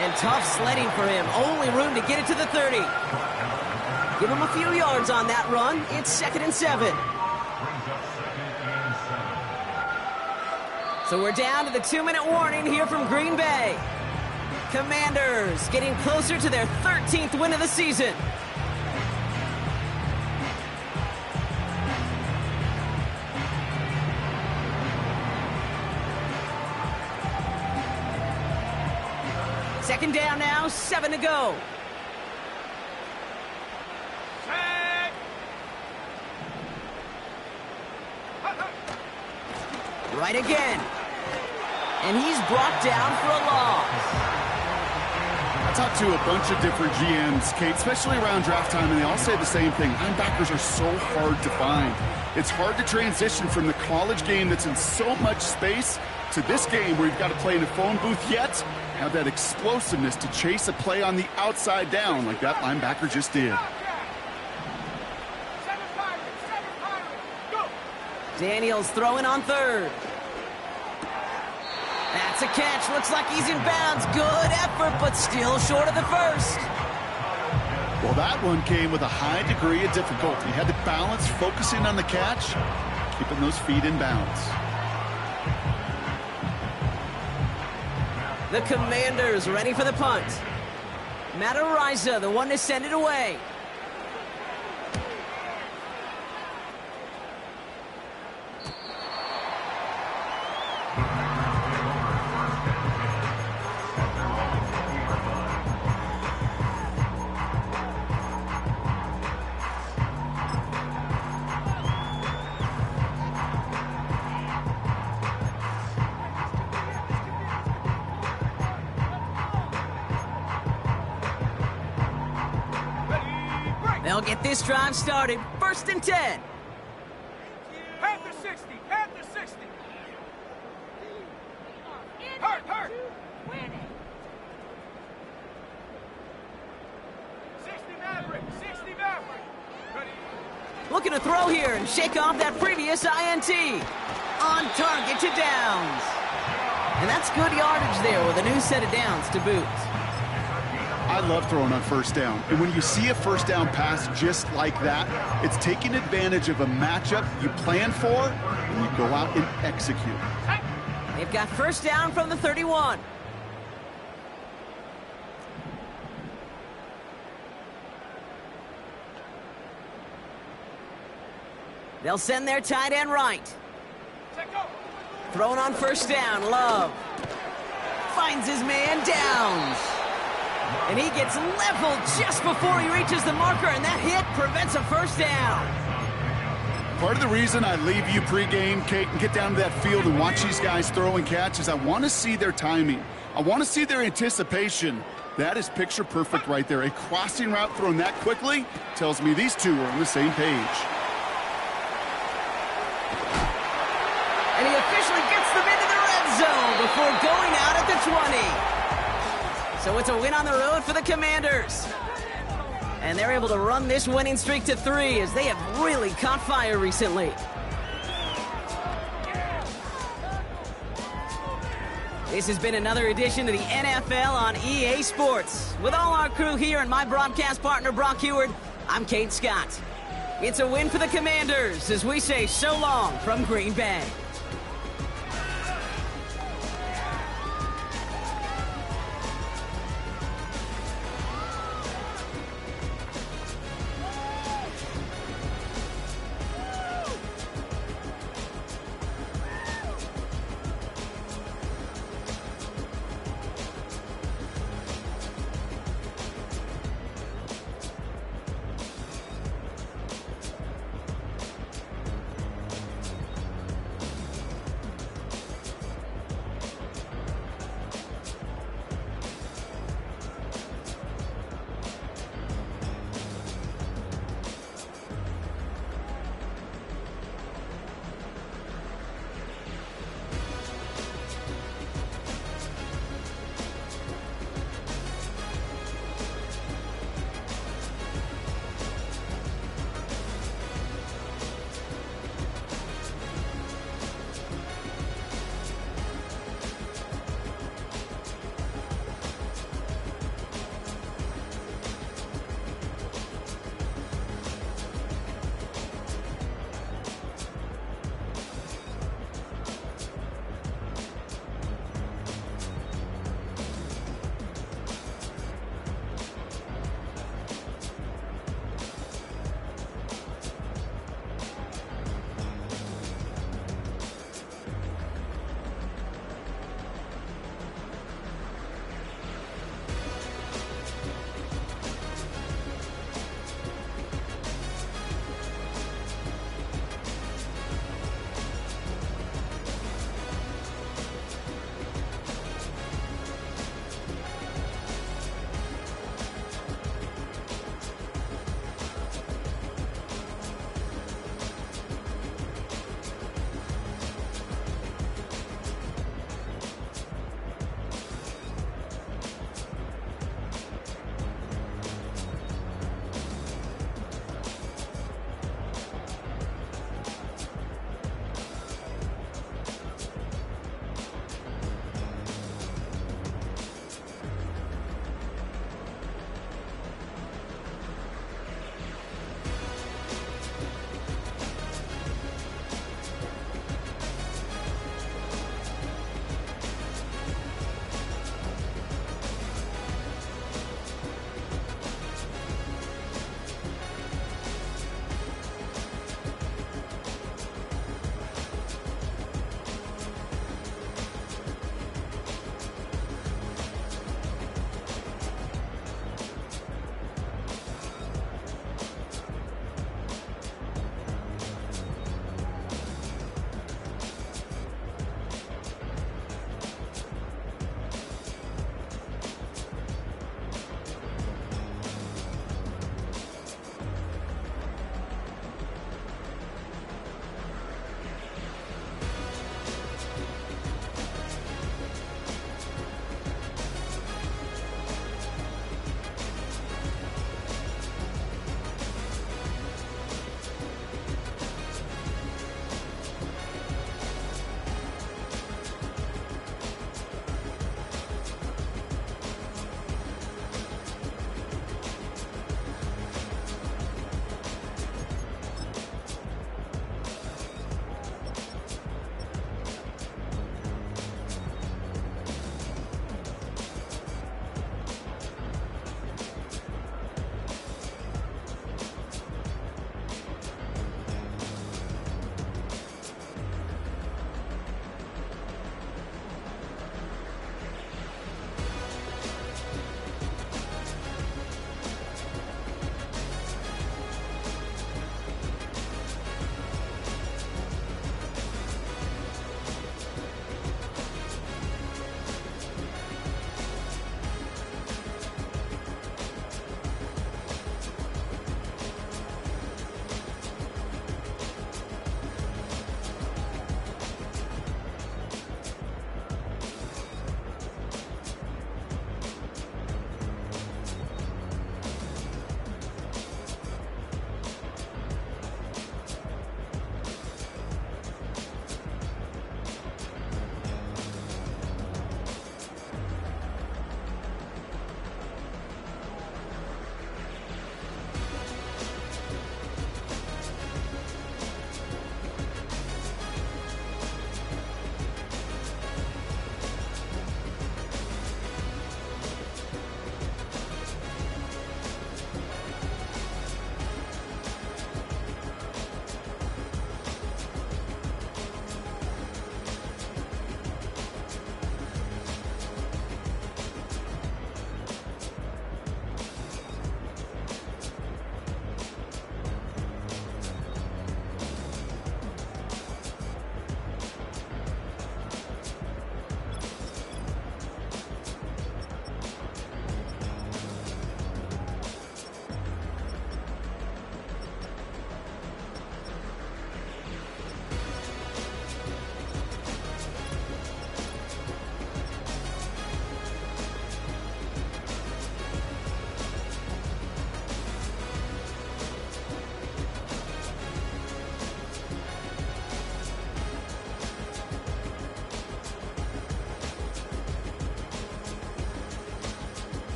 And tough sledding for him. Only room to get it to the 30. Give him a few yards on that run. It's 2nd and 7. Brings up 2nd and 7. So we're down to the 2-minute warning here from Green Bay. Commanders getting closer to their 13th win of the season. Second down now, 7 to go. Set. Right again. And he's brought down for a loss. I talked to a bunch of different GMs, Kate, especially around draft time, and they all say the same thing. Linebackers are so hard to find. It's hard to transition from the college game that's in so much space to this game where you've got to play in a phone booth, yet have that explosiveness to chase a play on the outside down like that linebacker just did. 7 Pirates, 7 Pirates. Go. Daniels throwing on 3rd. That's a catch. Looks like he's in bounds. Good effort, but still short of the first. Well, that one came with a high degree of difficulty. Had to balance, focusing on the catch, keeping those feet in bounds. The Commanders ready for the punt. Matt Ariza, the one to send it away. They'll get this drive started. 1st and 10. Panther 60, Panther 60. Hurt. 60 Maverick, 60 Maverick. Ready. Looking to throw here and shake off that previous INT. On target to downs. And that's good yardage there with a new set of downs to boot. I love throwing on 1st down. And when you see a 1st down pass just like that, it's taking advantage of a matchup you plan for and you go out and execute. They've got 1st down from the 31. They'll send their tight end right. Set go. Thrown on 1st down, Love. Finds his man, Downs. And he gets leveled just before he reaches the marker, and that hit prevents a 1st down. Part of the reason I leave you pregame, Kate, and get down to that field and watch these guys throw and catch is I want to see their timing. I want to see their anticipation. That is picture perfect right there. A crossing route thrown that quickly tells me these two are on the same page. And he officially gets them into the red zone before going out at the 20. So it's a win on the road for the Commanders. And they're able to run this winning streak to 3 as they have really caught fire recently. This has been another edition of the NFL on EA Sports. With all our crew here and my broadcast partner, Brock Heward, I'm Kate Scott. It's a win for the Commanders as we say so long from Green Bay.